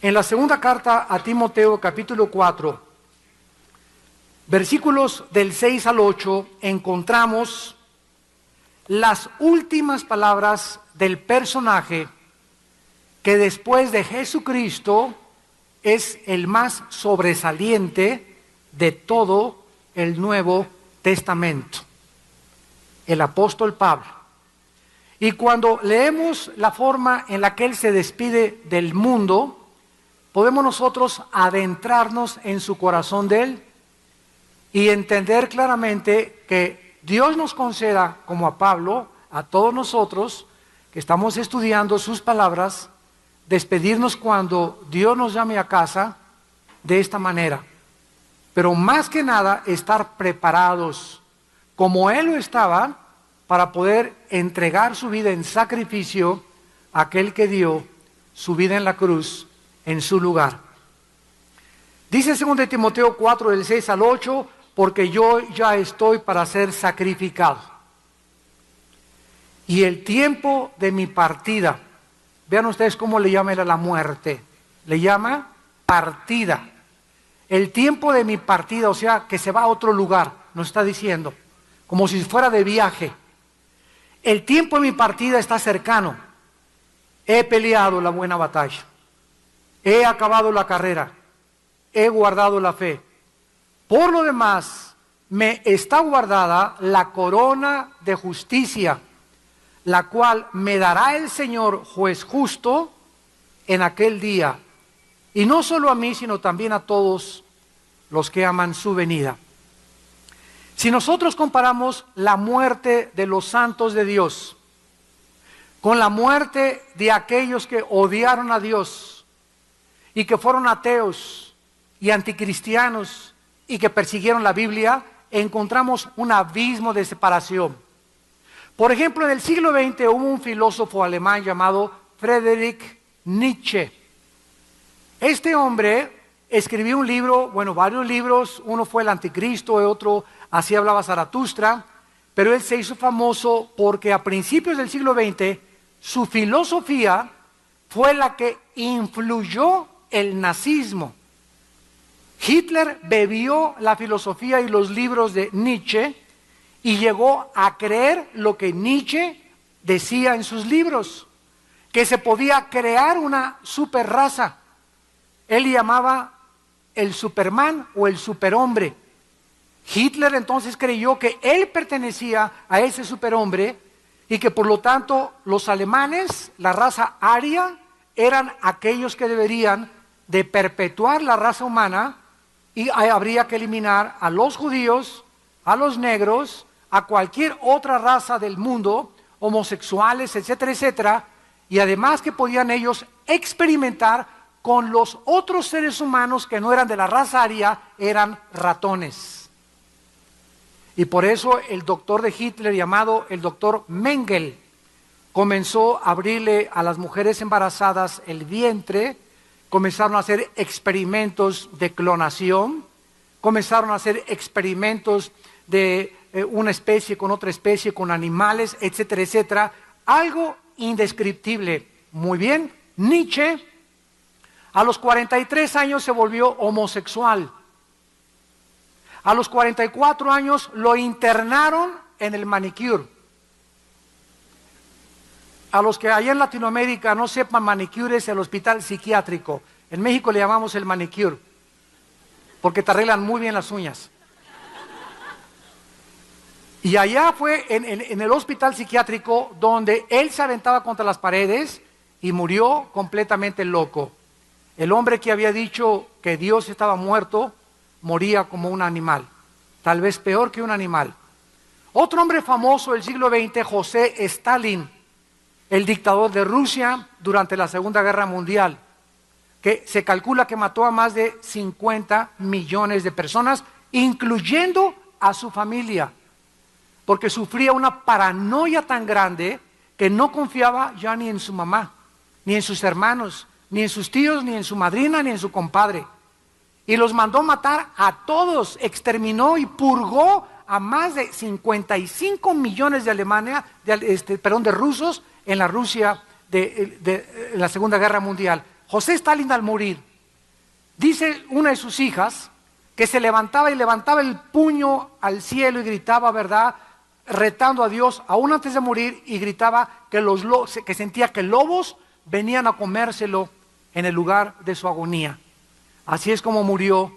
En la segunda carta a Timoteo, capítulo 4, versículos del 6 al 8, encontramos las últimas palabras del personaje que después de Jesucristo es el más sobresaliente de todo el Nuevo Testamento, el apóstol Pablo. Y cuando leemos la forma en la que él se despide del mundo, podemos nosotros adentrarnos en su corazón de él y entender claramente que Dios nos conceda, como a Pablo, a todos nosotros que estamos estudiando sus palabras, despedirnos cuando Dios nos llame a casa de esta manera. Pero más que nada, estar preparados como Él lo estaba para poder entregar su vida en sacrificio a aquel que dio su vida en la cruz en su lugar. Dice 2 Timoteo 4, del 6 al 8, porque yo ya estoy para ser sacrificado. Y el tiempo de mi partida, vean ustedes cómo le llama él a la muerte, le llama partida. El tiempo de mi partida, o sea, que se va a otro lugar, nos está diciendo, como si fuera de viaje. El tiempo de mi partida está cercano. He peleado la buena batalla. He acabado la carrera. He guardado la fe. Por lo demás, me está guardada la corona de justicia, la cual me dará el Señor juez justo en aquel día. Y no solo a mí, sino también a todos los que aman su venida. Si nosotros comparamos la muerte de los santos de Dios con la muerte de aquellos que odiaron a Dios y que fueron ateos y anticristianos y que persiguieron la Biblia, encontramos un abismo de separación. Por ejemplo, en el siglo XX hubo un filósofo alemán llamado Friedrich Nietzsche. Este hombre escribió un libro, bueno, varios libros, uno fue El Anticristo, el otro Así hablaba Zaratustra, pero él se hizo famoso porque a principios del siglo XX su filosofía fue la que influyó el nazismo. Hitler bebió la filosofía y los libros de Nietzsche y llegó a creer lo que Nietzsche decía en sus libros, que se podía crear una superraza. Él llamaba el Superman o el superhombre. Hitler entonces creyó que él pertenecía a ese superhombre y que por lo tanto los alemanes, la raza aria, eran aquellos que deberían de perpetuar la raza humana y habría que eliminar a los judíos, a los negros, a cualquier otra raza del mundo, homosexuales, etcétera, etcétera, y además que podían ellos experimentar con los otros seres humanos que no eran de la raza aria, eran ratones. Y por eso el doctor de Hitler, llamado el doctor Mengele, comenzó a abrirle a las mujeres embarazadas el vientre, comenzaron a hacer experimentos de clonación, comenzaron a hacer experimentos de una especie con otra especie, con animales, etcétera, etcétera. Algo indescriptible. Muy bien, Nietzsche a los 43 años se volvió homosexual. A los 44 años lo internaron en el manicure. A los que allá en Latinoamérica no sepan, manicure es el hospital psiquiátrico. En México le llamamos el manicure, porque te arreglan muy bien las uñas. Y allá fue en el hospital psiquiátrico donde él se aventaba contra las paredes y murió completamente loco. El hombre que había dicho que Dios estaba muerto, moría como un animal, tal vez peor que un animal. Otro hombre famoso del siglo XX, José Stalin, el dictador de Rusia durante la Segunda Guerra Mundial, que se calcula que mató a más de 50 millones de personas, incluyendo a su familia, porque sufría una paranoia tan grande que no confiaba ya ni en su mamá, ni en sus hermanos, ni en sus tíos, ni en su madrina, ni en su compadre. Y los mandó matar a todos, exterminó y purgó a más de 55 millones de de rusos en la Rusia de la Segunda Guerra Mundial. José Stalin, al morir, dice una de sus hijas que se levantaba y levantaba el puño al cielo y gritaba, ¿verdad?, retando a Dios, aún antes de morir, y gritaba que sentía que lobos venían a comérselo en el lugar de su agonía. Así es como murió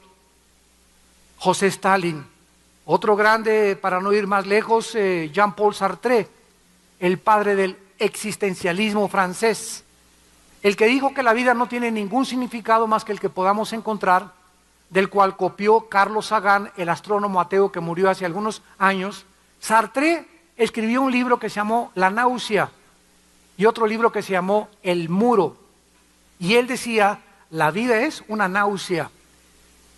José Stalin. Otro grande, para no ir más lejos, Jean-Paul Sartre, el padre del existencialismo francés, el que dijo que la vida no tiene ningún significado más que el que podamos encontrar, del cual copió Carlos Sagan, el astrónomo ateo que murió hace algunos años. Sartre escribió un libro que se llamó La náusea y otro libro que se llamó El muro. Y él decía, la vida es una náusea.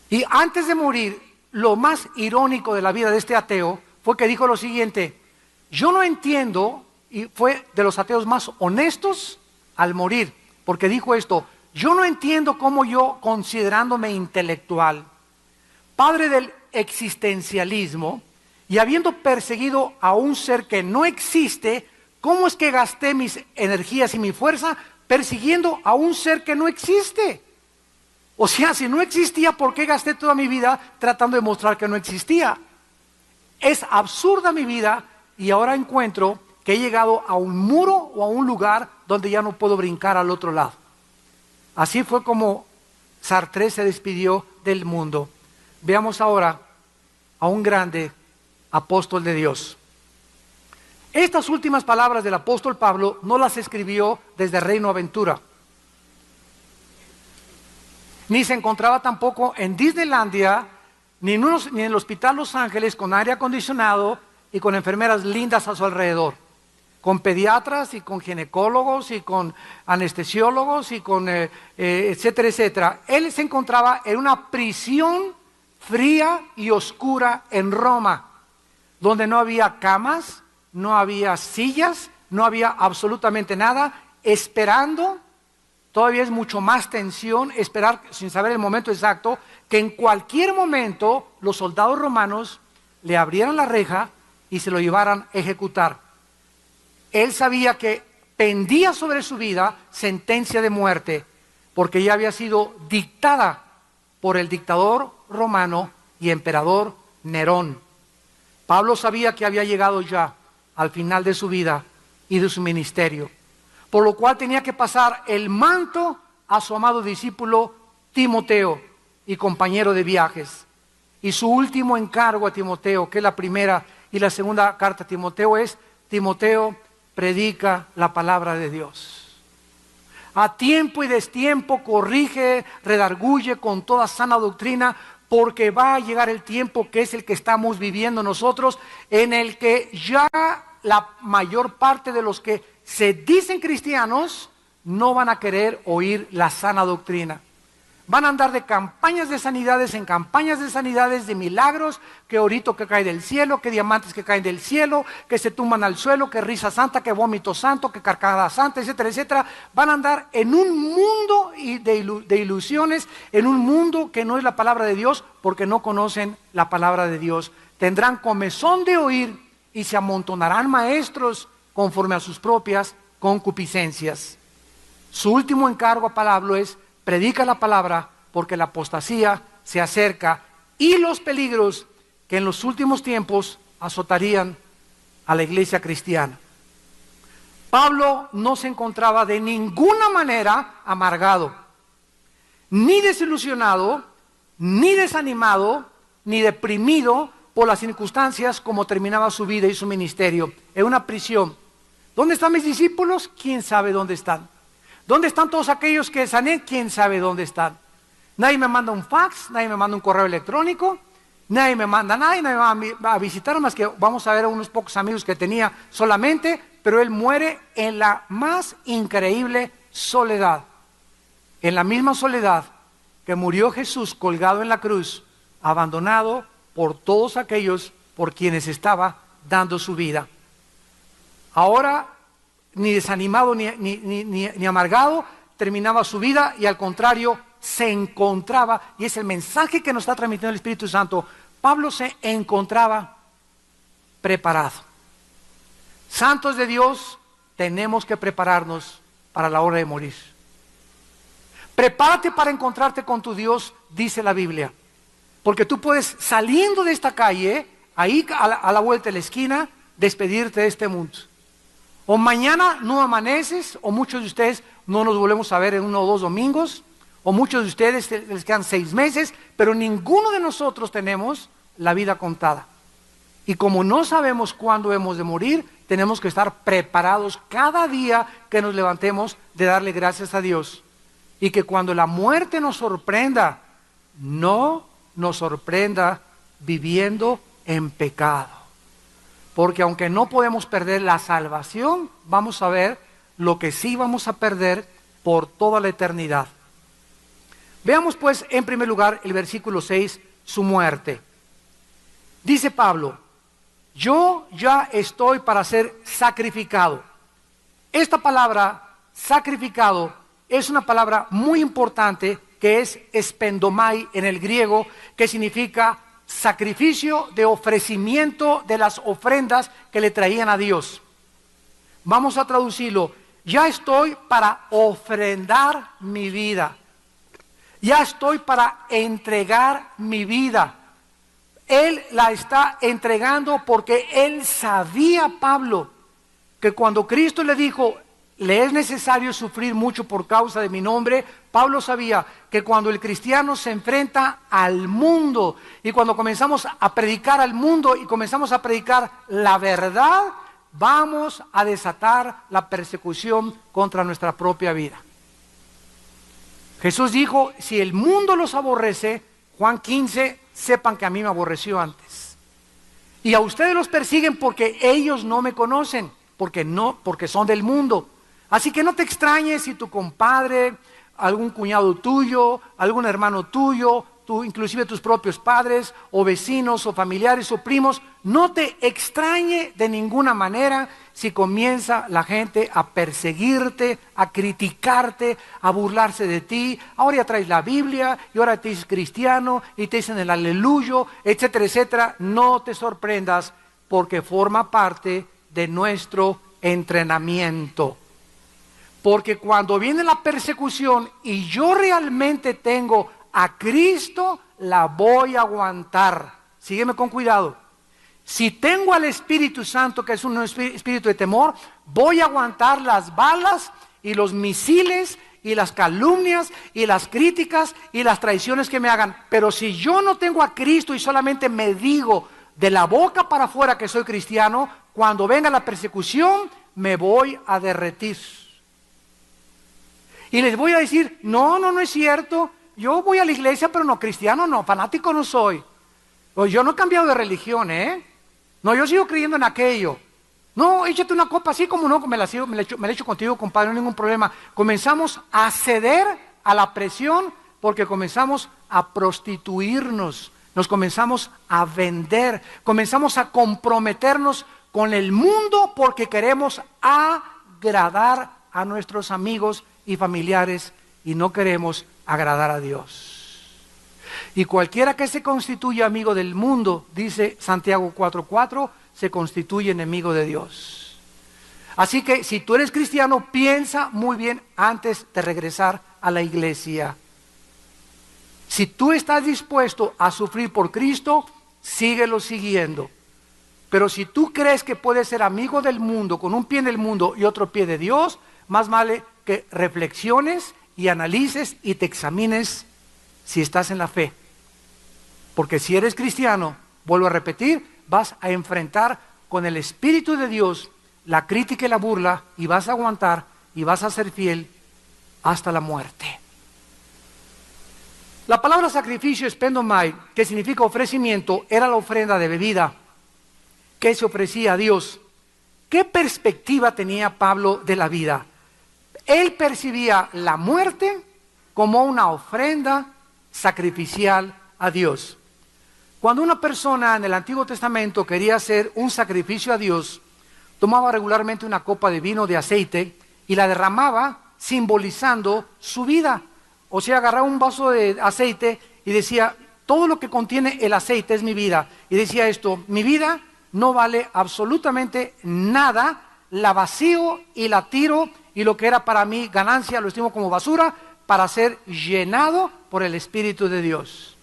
Y antes de morir, lo más irónico de la vida de este ateo fue que dijo lo siguiente: yo no entiendo, y fue de los ateos más honestos al morir, porque dijo esto: yo no entiendo cómo yo, considerándome intelectual, padre del existencialismo, y habiendo perseguido a un ser que no existe, ¿cómo es que gasté mis energías y mi fuerza persiguiendo a un ser que no existe? O sea, si no existía, ¿por qué gasté toda mi vida tratando de mostrar que no existía? Es absurda mi vida, y ahora encuentro que he llegado a un muro o a un lugar donde ya no puedo brincar al otro lado. Así fue como Sartre se despidió del mundo. Veamos ahora a un grande apóstol de Dios. Estas últimas palabras del apóstol Pablo no las escribió desde Reino Aventura, ni se encontraba tampoco en Disneylandia, ni en el Hospital Los Ángeles con aire acondicionado y con enfermeras lindas a su alrededor, con pediatras y con ginecólogos y con anestesiólogos y con etcétera, etcétera. Él se encontraba en una prisión fría y oscura en Roma, donde no había camas, no había sillas, no había absolutamente nada, esperando. Todavía es mucho más tensión esperar, sin saber el momento exacto, que en cualquier momento los soldados romanos le abrieran la reja y se lo llevaran a ejecutar. Él sabía que pendía sobre su vida sentencia de muerte, porque ya había sido dictada por el dictador romano y emperador Nerón. Pablo sabía que había llegado ya al final de su vida y de su ministerio, por lo cual tenía que pasar el manto a su amado discípulo Timoteo y compañero de viajes. Y su último encargo a Timoteo, que es la primera y la segunda carta a Timoteo, es: Timoteo, predica la palabra de Dios. A tiempo y destiempo corrige, redarguye con toda sana doctrina, porque va a llegar el tiempo, que es el que estamos viviendo nosotros, en el que ya la mayor parte de los que se dicen cristianos no van a querer oír la sana doctrina. Van a andar de campañas de sanidades en campañas de sanidades, de milagros, que orito que cae del cielo, que diamantes que caen del cielo, que se tumban al suelo, que risa santa, que vómito santo, que carcajada santa, etcétera, etcétera. Van a andar en un mundo de ilusiones, en un mundo que no es la palabra de Dios, porque no conocen la palabra de Dios. Tendrán comezón de oír y se amontonarán maestros conforme a sus propias concupiscencias. Su último encargo a Pablo es: predica la palabra, porque la apostasía se acerca y los peligros que en los últimos tiempos azotarían a la iglesia cristiana. Pablo no se encontraba de ninguna manera amargado, ni desilusionado, ni desanimado, ni deprimido por las circunstancias como terminaba su vida y su ministerio, en una prisión. ¿Dónde están mis discípulos? ¿Quién sabe dónde están? ¿Dónde están todos aquellos que sané? ¿Quién sabe dónde están? Nadie me manda un fax, nadie me manda un correo electrónico, nadie me manda nadie me va a visitar, más que vamos a ver a unos pocos amigos que tenía solamente, pero él muere en la más increíble soledad, en la misma soledad que murió Jesús colgado en la cruz, abandonado por todos aquellos por quienes estaba dando su vida. Ahora, ni desanimado ni amargado, terminaba su vida, y al contrario, se encontraba, y es el mensaje que nos está transmitiendo el Espíritu Santo, Pablo se encontraba preparado. Santos de Dios, tenemos que prepararnos para la hora de morir. Prepárate para encontrarte con tu Dios, dice la Biblia. Porque tú puedes, saliendo de esta calle, ahí a la vuelta de la esquina, despedirte de este mundo. O mañana no amaneces, o muchos de ustedes no nos volvemos a ver en 1 o 2 domingos, o muchos de ustedes les quedan 6 meses, pero ninguno de nosotros tenemos la vida contada. Y como no sabemos cuándo hemos de morir, tenemos que estar preparados cada día que nos levantemos de darle gracias a Dios. Y que cuando la muerte nos sorprenda, no nos sorprenda viviendo en pecado. Porque aunque no podemos perder la salvación, vamos a ver lo que sí vamos a perder por toda la eternidad. Veamos pues en primer lugar el versículo 6, su muerte. Dice Pablo, yo ya estoy para ser sacrificado. Esta palabra, sacrificado, es una palabra muy importante que es espendomai en el griego, que significa sacrificio de ofrecimiento de las ofrendas que le traían a Dios. Vamos a traducirlo, ya estoy para ofrendar mi vida. Ya estoy para entregar mi vida. Él la está entregando porque él sabía, Pablo, que cuando Cristo le dijo, le es necesario sufrir mucho por causa de mi nombre, Pablo sabía que cuando el cristiano se enfrenta al mundo y cuando comenzamos a predicar al mundo y comenzamos a predicar la verdad, vamos a desatar la persecución contra nuestra propia vida. Jesús dijo, si el mundo los aborrece, Juan 15, sepan que a mí me aborreció antes. Y a ustedes los persiguen porque ellos no me conocen, porque son del mundo. Así que no te extrañes si tu compadre, algún cuñado tuyo, algún hermano tuyo, inclusive tus propios padres, o vecinos, o familiares, o primos, no te extrañe de ninguna manera si comienza la gente a perseguirte, a criticarte, a burlarse de ti. Ahora ya traes la Biblia, y ahora te dices cristiano, y te dicen el aleluyo, etcétera, etcétera. No te sorprendas, porque forma parte de nuestro entrenamiento. Porque cuando viene la persecución y yo realmente tengo a Cristo, la voy a aguantar. Sígueme con cuidado. Si tengo al Espíritu Santo, que es un espíritu de temor, voy a aguantar las balas y los misiles y las calumnias y las críticas y las traiciones que me hagan. Pero si yo no tengo a Cristo y solamente me digo de la boca para afuera que soy cristiano, cuando venga la persecución me voy a derretir. Y les voy a decir, no es cierto, yo voy a la iglesia pero no cristiano, no, fanático no soy. O yo no he cambiado de religión, No, yo sigo creyendo en aquello. No, échate una copa así como no, me la echo contigo, compadre, no hay ningún problema. Comenzamos a ceder a la presión porque comenzamos a prostituirnos, nos comenzamos a vender, comenzamos a comprometernos con el mundo porque queremos agradar a nuestros amigos y familiares y no queremos agradar a Dios. Y cualquiera que se constituya amigo del mundo, dice Santiago 4:4, se constituye enemigo de Dios. Así que si tú eres cristiano, piensa muy bien antes de regresar a la iglesia. Si tú estás dispuesto a sufrir por Cristo, síguelo siguiendo. Pero si tú crees que puedes ser amigo del mundo, con un pie en el mundo y otro pie de Dios, más vale que reflexiones y analices y te examines si estás en la fe. Porque si eres cristiano, vuelvo a repetir, vas a enfrentar con el Espíritu de Dios la crítica y la burla, y vas a aguantar y vas a ser fiel hasta la muerte. La palabra sacrificio, espendomai, que significa ofrecimiento, era la ofrenda de bebida que se ofrecía a Dios. ¿Qué perspectiva tenía Pablo de la vida? Él percibía la muerte como una ofrenda sacrificial a Dios. Cuando una persona en el Antiguo Testamento quería hacer un sacrificio a Dios, tomaba regularmente una copa de vino de aceite y la derramaba simbolizando su vida. O sea, agarraba un vaso de aceite y decía, todo lo que contiene el aceite es mi vida. Y decía esto, mi vida no vale absolutamente nada, la vacío y la tiro, y lo que era para mí ganancia lo estimo como basura para ser llenado por el Espíritu de Dios.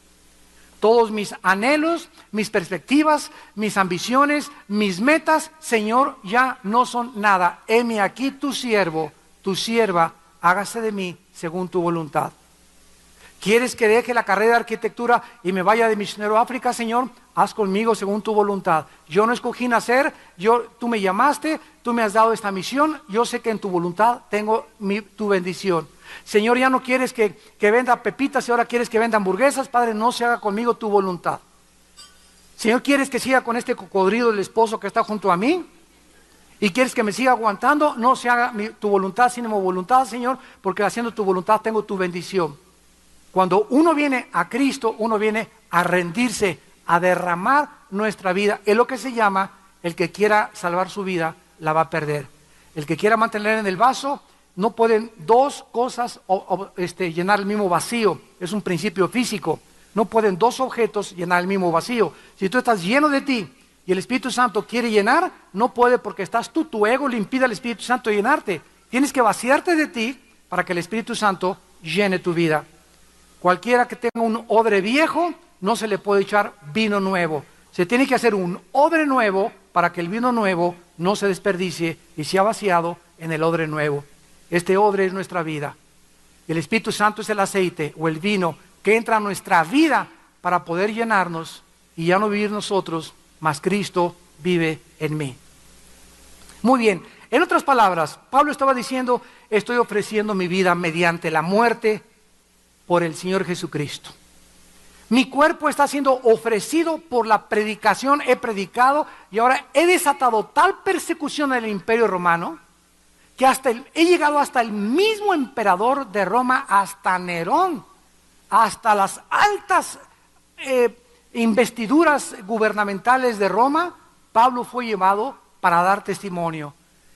Todos mis anhelos, mis perspectivas, mis ambiciones, mis metas, Señor, ya no son nada. Heme aquí tu siervo, tu sierva, hágase de mí según tu voluntad. ¿Quieres que deje la carrera de arquitectura y me vaya de misionero a África, Señor? Haz conmigo según tu voluntad. Yo no escogí nacer, tú me llamaste, tú me has dado esta misión, yo sé que en tu voluntad tengo tu bendición. Señor, ya no quieres que venda pepitas y ahora quieres que venda hamburguesas, Padre, no se haga conmigo tu voluntad. Señor, ¿quieres que siga con este cocodrilo del esposo que está junto a mí? ¿Y quieres que me siga aguantando? No se haga tu voluntad sino mi voluntad, Señor, porque haciendo tu voluntad tengo tu bendición. Cuando uno viene a Cristo, uno viene a rendirse, a derramar nuestra vida. Es lo que se llama, el que quiera salvar su vida, la va a perder. El que quiera mantener en el vaso, no pueden dos cosas llenar el mismo vacío. Es un principio físico. No pueden dos objetos llenar el mismo vacío. Si tú estás lleno de ti y el Espíritu Santo quiere llenar, no puede porque estás tú, tu ego le impide al Espíritu Santo llenarte. Tienes que vaciarte de ti para que el Espíritu Santo llene tu vida. Cualquiera que tenga un odre viejo, no se le puede echar vino nuevo. Se tiene que hacer un odre nuevo para que el vino nuevo no se desperdicie y sea vaciado en el odre nuevo. Este odre es nuestra vida. El Espíritu Santo es el aceite o el vino que entra a nuestra vida para poder llenarnos y ya no vivir nosotros, mas Cristo vive en mí. Muy bien, en otras palabras, Pablo estaba diciendo, estoy ofreciendo mi vida mediante la muerte por el Señor Jesucristo. Mi cuerpo está siendo ofrecido por la predicación, he predicado y ahora he desatado tal persecución en el Imperio Romano que he llegado hasta el mismo emperador de Roma, hasta Nerón, hasta las altas investiduras gubernamentales de Roma. Pablo fue llevado para dar testimonio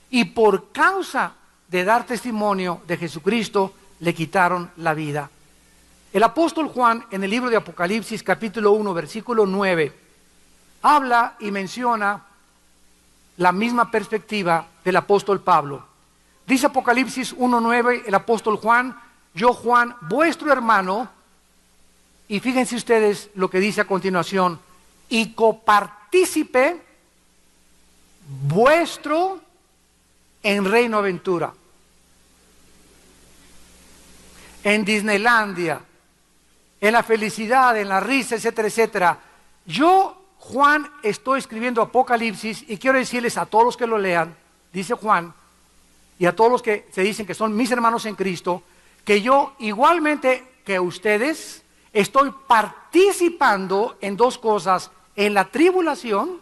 y por causa de dar testimonio de Jesucristo le quitaron la vida. El apóstol Juan, en el libro de Apocalipsis, capítulo 1, versículo 9, habla y menciona la misma perspectiva del apóstol Pablo. Dice Apocalipsis 1:9, el apóstol Juan, yo Juan, vuestro hermano, y fíjense ustedes lo que dice a continuación, y copartícipe vuestro en Reino Aventura, en Disneylandia, en la felicidad, en la risa, etcétera, etcétera. Yo, Juan, estoy escribiendo Apocalipsis y quiero decirles a todos los que lo lean, dice Juan, y a todos los que se dicen que son mis hermanos en Cristo, que yo igualmente que ustedes estoy participando en dos cosas, en la tribulación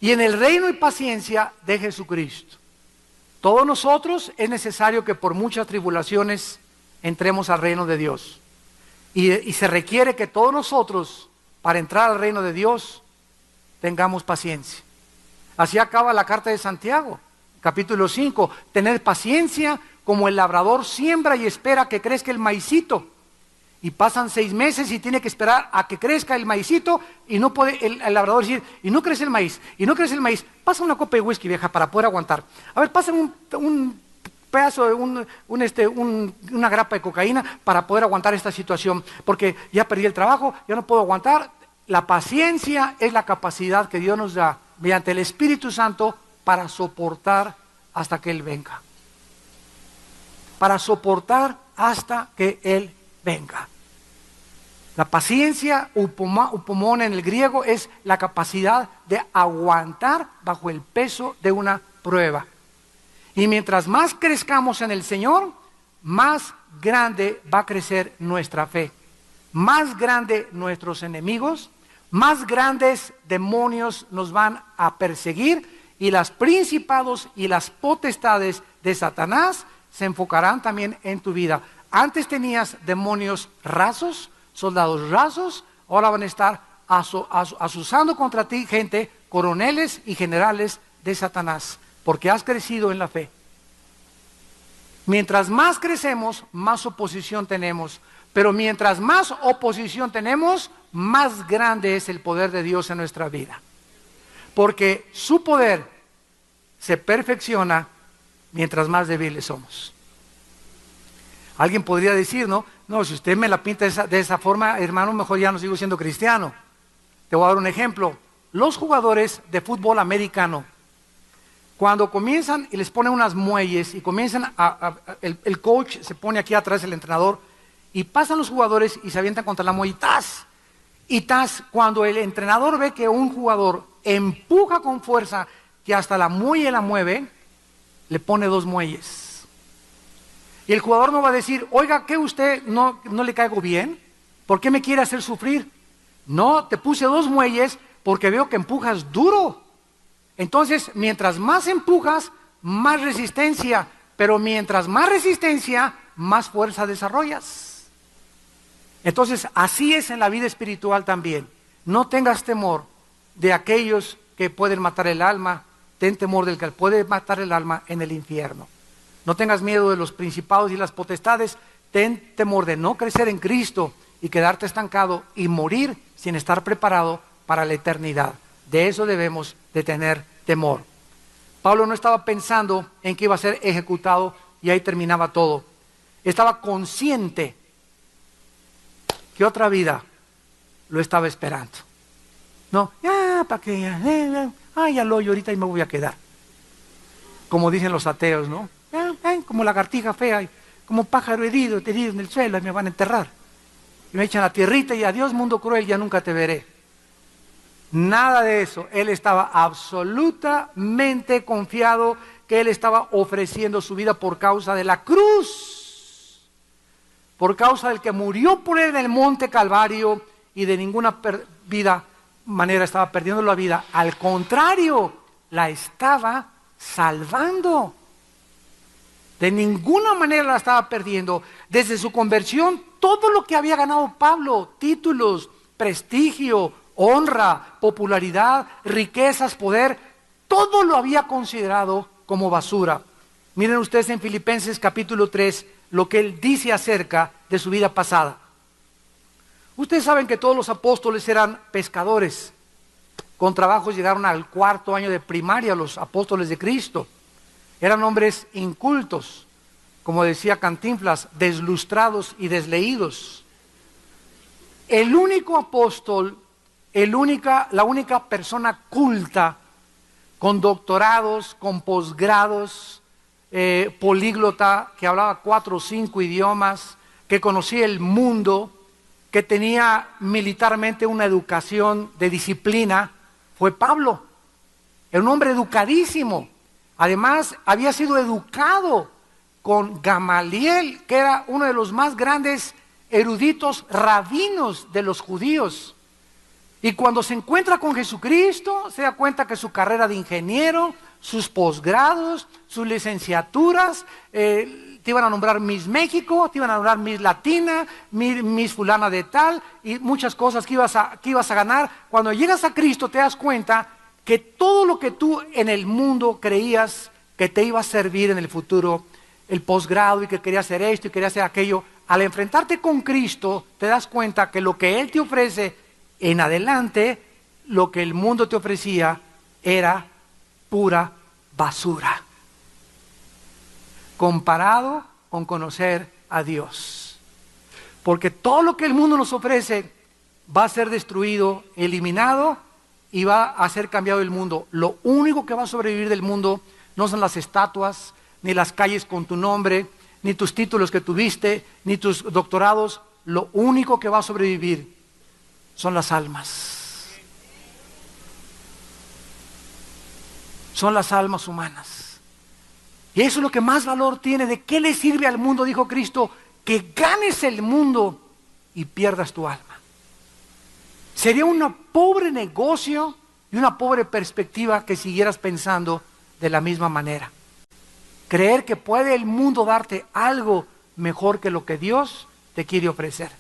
y en el reino y paciencia de Jesucristo. Todos nosotros es necesario que por muchas tribulaciones entremos al reino de Dios. Y se requiere que todos nosotros, para entrar al reino de Dios, tengamos paciencia. Así acaba la carta de Santiago, capítulo 5. Tener paciencia como el labrador siembra y espera que crezca el maicito. Y pasan 6 meses y tiene que esperar a que crezca el maicito y no puede el labrador decir, y no crece el maíz, y no crece el maíz. Pasa una copa de whisky, vieja, para poder aguantar. A ver, pasa un pedazo de una grapa de cocaína para poder aguantar esta situación, porque ya perdí el trabajo, ya no puedo aguantar. La paciencia es la capacidad que Dios nos da mediante el Espíritu Santo para soportar hasta que Él venga. Para soportar hasta que Él venga. La paciencia, upomón en el griego, es la capacidad de aguantar bajo el peso de una prueba. Y mientras más crezcamos en el Señor, más grande va a crecer nuestra fe. Más grande nuestros enemigos, más grandes demonios nos van a perseguir y los principados y las potestades de Satanás se enfocarán también en tu vida. Antes tenías demonios rasos, soldados rasos, ahora van a estar asusando contra ti gente, coroneles y generales de Satanás, porque has crecido en la fe. Mientras más crecemos, más oposición tenemos, pero mientras más oposición tenemos, más grande es el poder de Dios en nuestra vida, porque su poder se perfecciona mientras más débiles somos. Alguien podría decir, no, si usted me la pinta de esa forma, hermano, mejor ya no sigo siendo cristiano. Te voy a dar un ejemplo. Los jugadores de fútbol americano, cuando comienzan y les ponen unas muelles y comienzan el coach se pone aquí atrás, el entrenador, y pasan los jugadores y se avientan contra la muelle, ¡tas! Y ¡tas! Cuando el entrenador ve que un jugador empuja con fuerza, que hasta la muelle la mueve, le pone 2 muelles. Y el jugador no va a decir, oiga, ¿qué usted no le caigo bien? ¿Por qué me quiere hacer sufrir? No, te puse 2 muelles porque veo que empujas duro. Entonces, mientras más empujas, más resistencia. Pero mientras más resistencia, más fuerza desarrollas. Entonces, así es en la vida espiritual también. No tengas temor de aquellos que pueden matar el alma. Ten temor del que puede matar el alma en el infierno. No tengas miedo de los principados y las potestades. Ten temor de no crecer en Cristo y quedarte estancado y morir sin estar preparado para la eternidad. De eso debemos de tener temor. Pablo no estaba pensando en que iba a ser ejecutado y ahí terminaba todo. Estaba consciente que otra vida lo estaba esperando. No, para que ya lo oyo ahorita y me voy a quedar. Como dicen los ateos, ¿no? Como lagartija fea, como pájaro herido en el suelo y me van a enterrar. Y me echan la tierrita y adiós mundo cruel, ya nunca te veré. Nada de eso. Él estaba absolutamente confiado que él estaba ofreciendo su vida por causa de la cruz, por causa del que murió por él en el monte Calvario, y de ninguna manera estaba perdiendo la vida. Al contrario, la estaba salvando. De ninguna manera la estaba perdiendo. Desde su conversión, todo lo que había ganado Pablo, títulos, prestigio, honra, popularidad, riquezas, poder, todo lo había considerado como basura. Miren ustedes en Filipenses capítulo 3 lo que él dice acerca de su vida pasada. Ustedes saben que todos los apóstoles eran pescadores. Con trabajos llegaron al 4º año de primaria los apóstoles de Cristo. Eran hombres incultos, como decía Cantinflas, deslustrados y desleídos. El único apóstol, la única persona culta, con doctorados, con posgrados, políglota, que hablaba 4 o 5 idiomas, que conocía el mundo, que tenía militarmente una educación de disciplina, fue Pablo. Era un hombre educadísimo. Además, había sido educado con Gamaliel, que era uno de los más grandes eruditos rabinos de los judíos. Y cuando se encuentra con Jesucristo, se da cuenta que su carrera de ingeniero, sus posgrados, sus licenciaturas, te iban a nombrar Miss México, te iban a nombrar Miss Latina, Miss fulana de tal, y muchas cosas que ibas a ganar. Cuando llegas a Cristo te das cuenta que todo lo que tú en el mundo creías que te iba a servir en el futuro, el posgrado y que querías hacer esto y querías hacer aquello, al enfrentarte con Cristo te das cuenta que lo que Él te ofrece en adelante, lo que el mundo te ofrecía era pura basura, comparado con conocer a Dios. Porque todo lo que el mundo nos ofrece va a ser destruido, eliminado, y va a ser cambiado el mundo. Lo único que va a sobrevivir del mundo no son las estatuas, ni las calles con tu nombre, ni tus títulos que tuviste, ni tus doctorados. Lo único que va a sobrevivir son las almas. Son las almas humanas. Y eso es lo que más valor tiene. ¿De qué le sirve al mundo? Dijo Cristo, que ganes el mundo y pierdas tu alma. Sería un pobre negocio y una pobre perspectiva que siguieras pensando de la misma manera. Creer que puede el mundo darte algo mejor que lo que Dios te quiere ofrecer.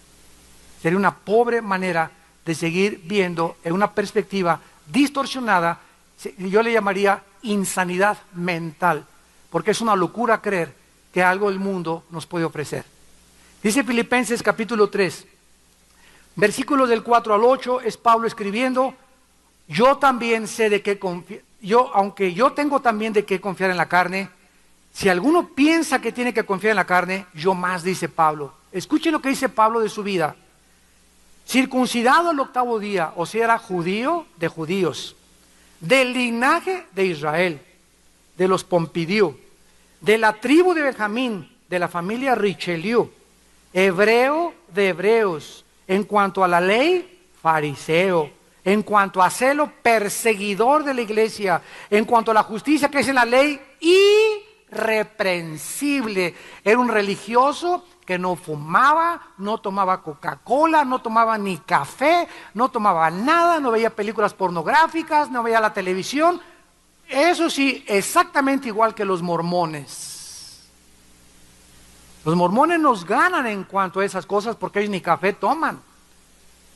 Sería una pobre manera de seguir viendo en una perspectiva distorsionada. Yo le llamaría insanidad mental, porque es una locura creer que algo el mundo nos puede ofrecer. Dice Filipenses capítulo 3, versículos del 4 al 8, es Pablo escribiendo: yo también sé de qué confiar, aunque yo tengo también de qué confiar en la carne, Si alguno piensa que tiene que confiar en la carne, yo más, dice Pablo. Escuchen lo que dice Pablo de su vida. Circuncidado al 8º día, o sea, era judío de judíos, del linaje de Israel, de los Pompidiu, de la tribu de Benjamín, de la familia Richelieu, hebreo de hebreos, en cuanto a la ley, fariseo, en cuanto a celo, perseguidor de la iglesia, en cuanto a la justicia que es en la ley, irreprensible. Era un religioso que no fumaba, no tomaba Coca-Cola, no tomaba ni café, no tomaba nada, no veía películas pornográficas, no veía la televisión. Eso sí, exactamente igual que los mormones. Los mormones nos ganan en cuanto a esas cosas porque ellos ni café toman.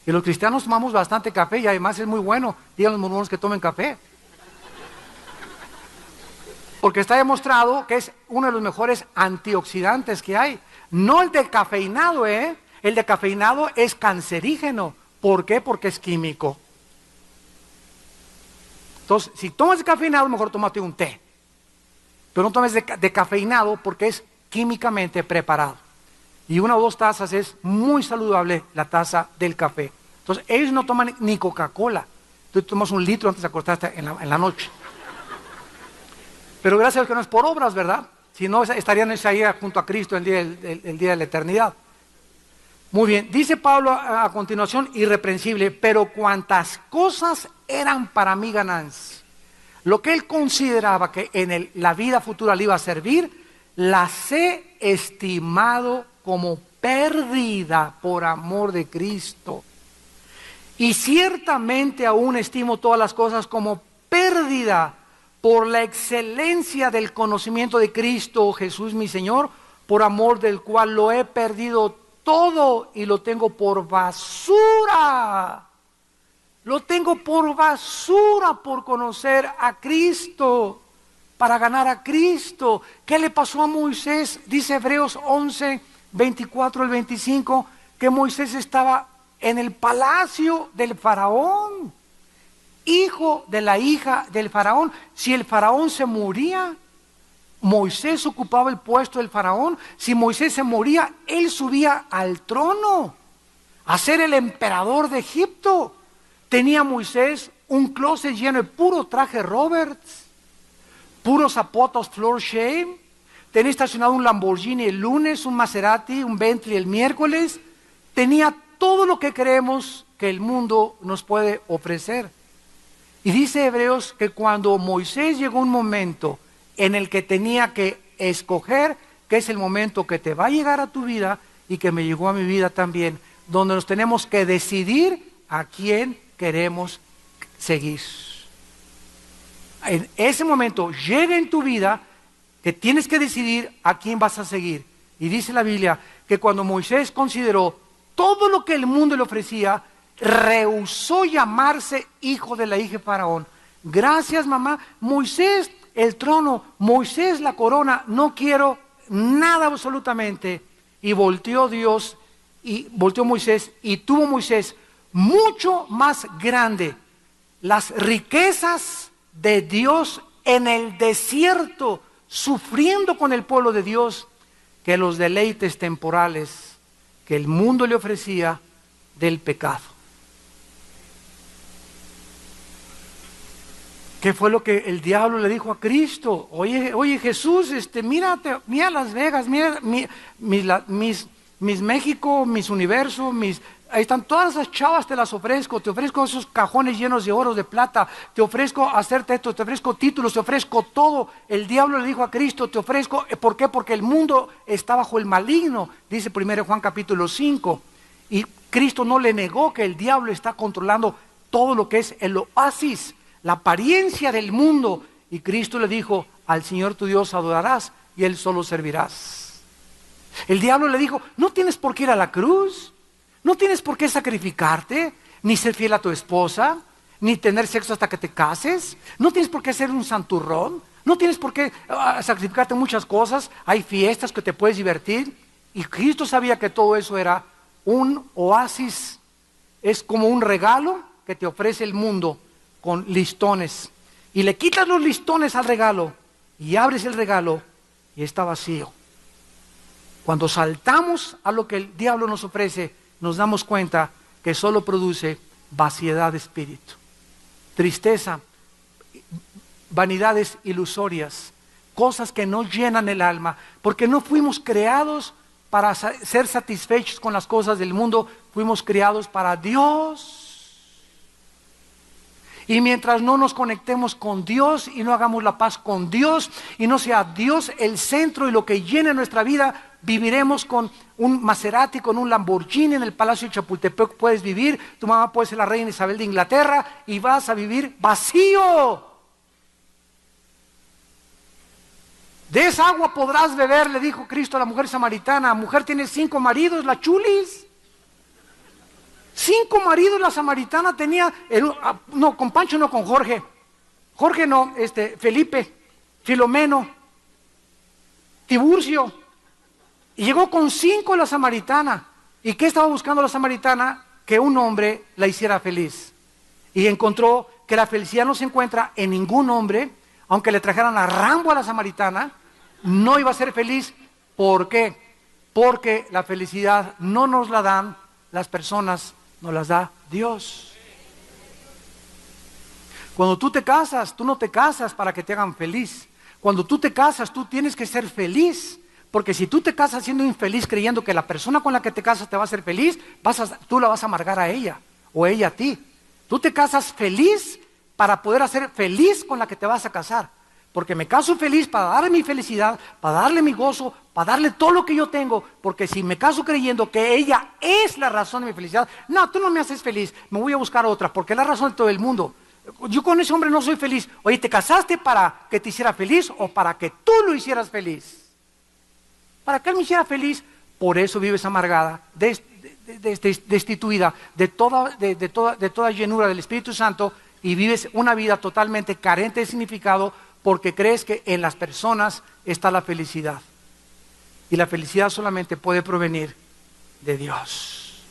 Y los cristianos tomamos bastante café y además es muy bueno. Digan los mormones que tomen café. Porque está demostrado que es uno de los mejores antioxidantes que hay. No el decafeinado, El decafeinado es cancerígeno. ¿Por qué? Porque es químico. Entonces, si tomas decafeinado, mejor tómate un té. Pero no tomes decafeinado porque es químicamente preparado. Y 1 o 2 tazas es muy saludable la taza del café. Entonces, ellos no toman ni Coca-Cola. Tú tomas 1 litro antes de acostarte en la noche. Pero gracias a Dios que no es por obras, ¿verdad? Si no, estarían ahí junto a Cristo el día de la eternidad. Muy bien, dice Pablo a continuación, irreprensible, pero cuantas cosas eran para mí ganancia, lo que él consideraba que en la vida futura le iba a servir, las he estimado como pérdida por amor de Cristo. Y ciertamente aún estimo todas las cosas como pérdida por la excelencia del conocimiento de Cristo Jesús mi Señor, por amor del cual lo he perdido todo y lo tengo por basura. Lo tengo por basura por conocer a Cristo, para ganar a Cristo. ¿Qué le pasó a Moisés? Dice Hebreos 11, 24 al 25, que Moisés estaba en el palacio del faraón, hijo de la hija del faraón. Si el faraón se moría, Moisés ocupaba el puesto del faraón. Si Moisés se moría, él subía al trono a ser el emperador de Egipto. Tenía Moisés un closet lleno de puro traje Roberts, puros zapatos Floor Shame. Tenía estacionado un Lamborghini el lunes, un Maserati, un Bentley el miércoles. Tenía todo lo que creemos que el mundo nos puede ofrecer. Y dice Hebreos que cuando Moisés llegó un momento en el que tenía que escoger, que es el momento que te va a llegar a tu vida y que me llegó a mi vida también, donde nos tenemos que decidir a quién queremos seguir. En ese momento llega en tu vida que tienes que decidir a quién vas a seguir. Y dice la Biblia que cuando Moisés consideró todo lo que el mundo le ofrecía, rehusó llamarse hijo de la hija de Faraón. Gracias, mamá. Moisés, el trono. Moisés, la corona. No quiero nada absolutamente. Y volteó Dios, y volteó Moisés, y tuvo Moisés mucho más grande las riquezas de Dios en el desierto, sufriendo con el pueblo de Dios, que los deleites temporales que el mundo le ofrecía del pecado. ¿Qué fue lo que el diablo le dijo a Cristo? Oye Jesús, mira Las Vegas, mira mis México, mis Universo, ahí están todas esas chavas, te ofrezco esos cajones llenos de oro, de plata, te ofrezco hacerte esto, te ofrezco títulos, te ofrezco todo. El diablo le dijo a Cristo, te ofrezco, ¿por qué? Porque el mundo está bajo el maligno, dice 1 Juan capítulo 5, y Cristo no le negó que el diablo está controlando todo lo que es el oasis, la apariencia del mundo, y Cristo le dijo, al Señor tu Dios adorarás y Él solo servirás. El diablo le dijo, no tienes por qué ir a la cruz, no tienes por qué sacrificarte, ni ser fiel a tu esposa, ni tener sexo hasta que te cases, no tienes por qué ser un santurrón, no tienes por qué sacrificarte muchas cosas, hay fiestas que te puedes divertir. Y Cristo sabía que todo eso era un oasis, es como un regalo que te ofrece el mundo con listones, y le quitas los listones al regalo y abres el regalo y está vacío. Cuando saltamos a lo que el diablo nos ofrece, nos damos cuenta que solo produce vaciedad de espíritu, tristeza, vanidades ilusorias, cosas que no llenan el alma, porque no fuimos creados para ser satisfechos con las cosas del mundo, fuimos creados para Dios. Y mientras no nos conectemos con Dios y no hagamos la paz con Dios y no sea Dios el centro y lo que llene nuestra vida, viviremos con un Maserati, con un Lamborghini en el Palacio de Chapultepec. Puedes vivir, tu mamá puede ser la reina Isabel de Inglaterra y vas a vivir vacío. De esa agua podrás beber, le dijo Cristo a la mujer samaritana. Mujer, tiene 5 maridos, la chulis. 5 maridos la samaritana tenía, no, con Pancho no, con Jorge. Jorge no, Felipe, Filomeno, Tiburcio. Y llegó con 5 la samaritana. ¿Y qué estaba buscando la samaritana? Que un hombre la hiciera feliz. Y encontró que la felicidad no se encuentra en ningún hombre, aunque le trajeran a Rambo a la samaritana, no iba a ser feliz. ¿Por qué? Porque la felicidad no nos la dan las personas, nos las da Dios. Cuando tú te casas, tú no te casas para que te hagan feliz. Cuando tú te casas, tú tienes que ser feliz. Porque si tú te casas siendo infeliz creyendo que la persona con la que te casas te va a hacer feliz, tú la vas a amargar a ella o ella a ti. Tú te casas feliz para poder hacer feliz con la que te vas a casar. Porque me caso feliz para darle mi felicidad, para darle mi gozo, para darle todo lo que yo tengo. Porque si me caso creyendo que ella es la razón de mi felicidad, no, tú no me haces feliz, me voy a buscar otra, porque es la razón de todo el mundo. Yo con ese hombre no soy feliz. Oye, ¿te casaste para que te hiciera feliz o para que tú lo hicieras feliz? Para que él me hiciera feliz. Por eso vives amargada, destituida de toda llenura del Espíritu Santo, y vives una vida totalmente carente de significado, porque crees que en las personas está la felicidad. Y la felicidad solamente puede provenir de Dios.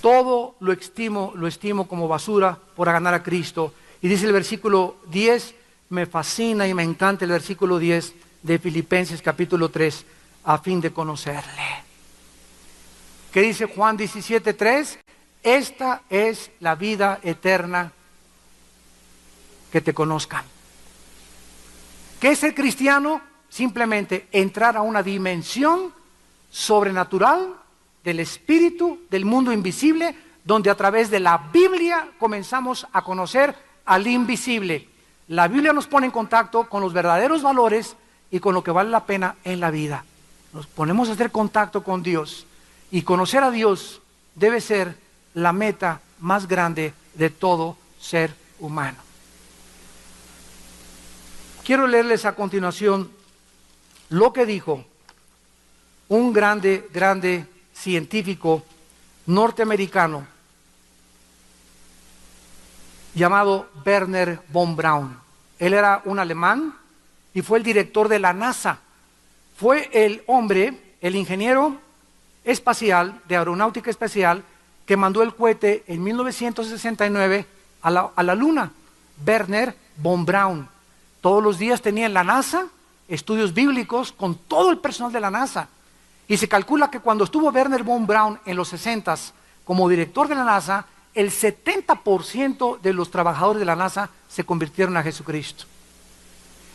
Todo lo estimo como basura por ganar a Cristo. Y dice el versículo 10, me fascina y me encanta el versículo 10 de Filipenses capítulo 3, a fin de conocerle. ¿Qué dice Juan 17:3? Esta es la vida eterna, que te conozcan. ¿Qué es ser cristiano? Simplemente entrar a una dimensión sobrenatural del espíritu, del mundo invisible, donde a través de la Biblia comenzamos a conocer al invisible. La Biblia nos pone en contacto con los verdaderos valores y con lo que vale la pena en la vida. Nos ponemos a hacer contacto con Dios, y conocer a Dios debe ser la meta más grande de todo ser humano. Quiero leerles a continuación lo que dijo un grande científico norteamericano llamado Wernher von Braun. Él era un alemán y fue el director de la NASA. Fue el hombre, el ingeniero espacial, de aeronáutica espacial, que mandó el cohete en 1969 a la Luna. Wernher von Braun. Todos los días tenía en la NASA estudios bíblicos con todo el personal de la NASA. Y se calcula que cuando estuvo Wernher von Braun en los 60s como director de la NASA, el 70% de los trabajadores de la NASA se convirtieron a Jesucristo.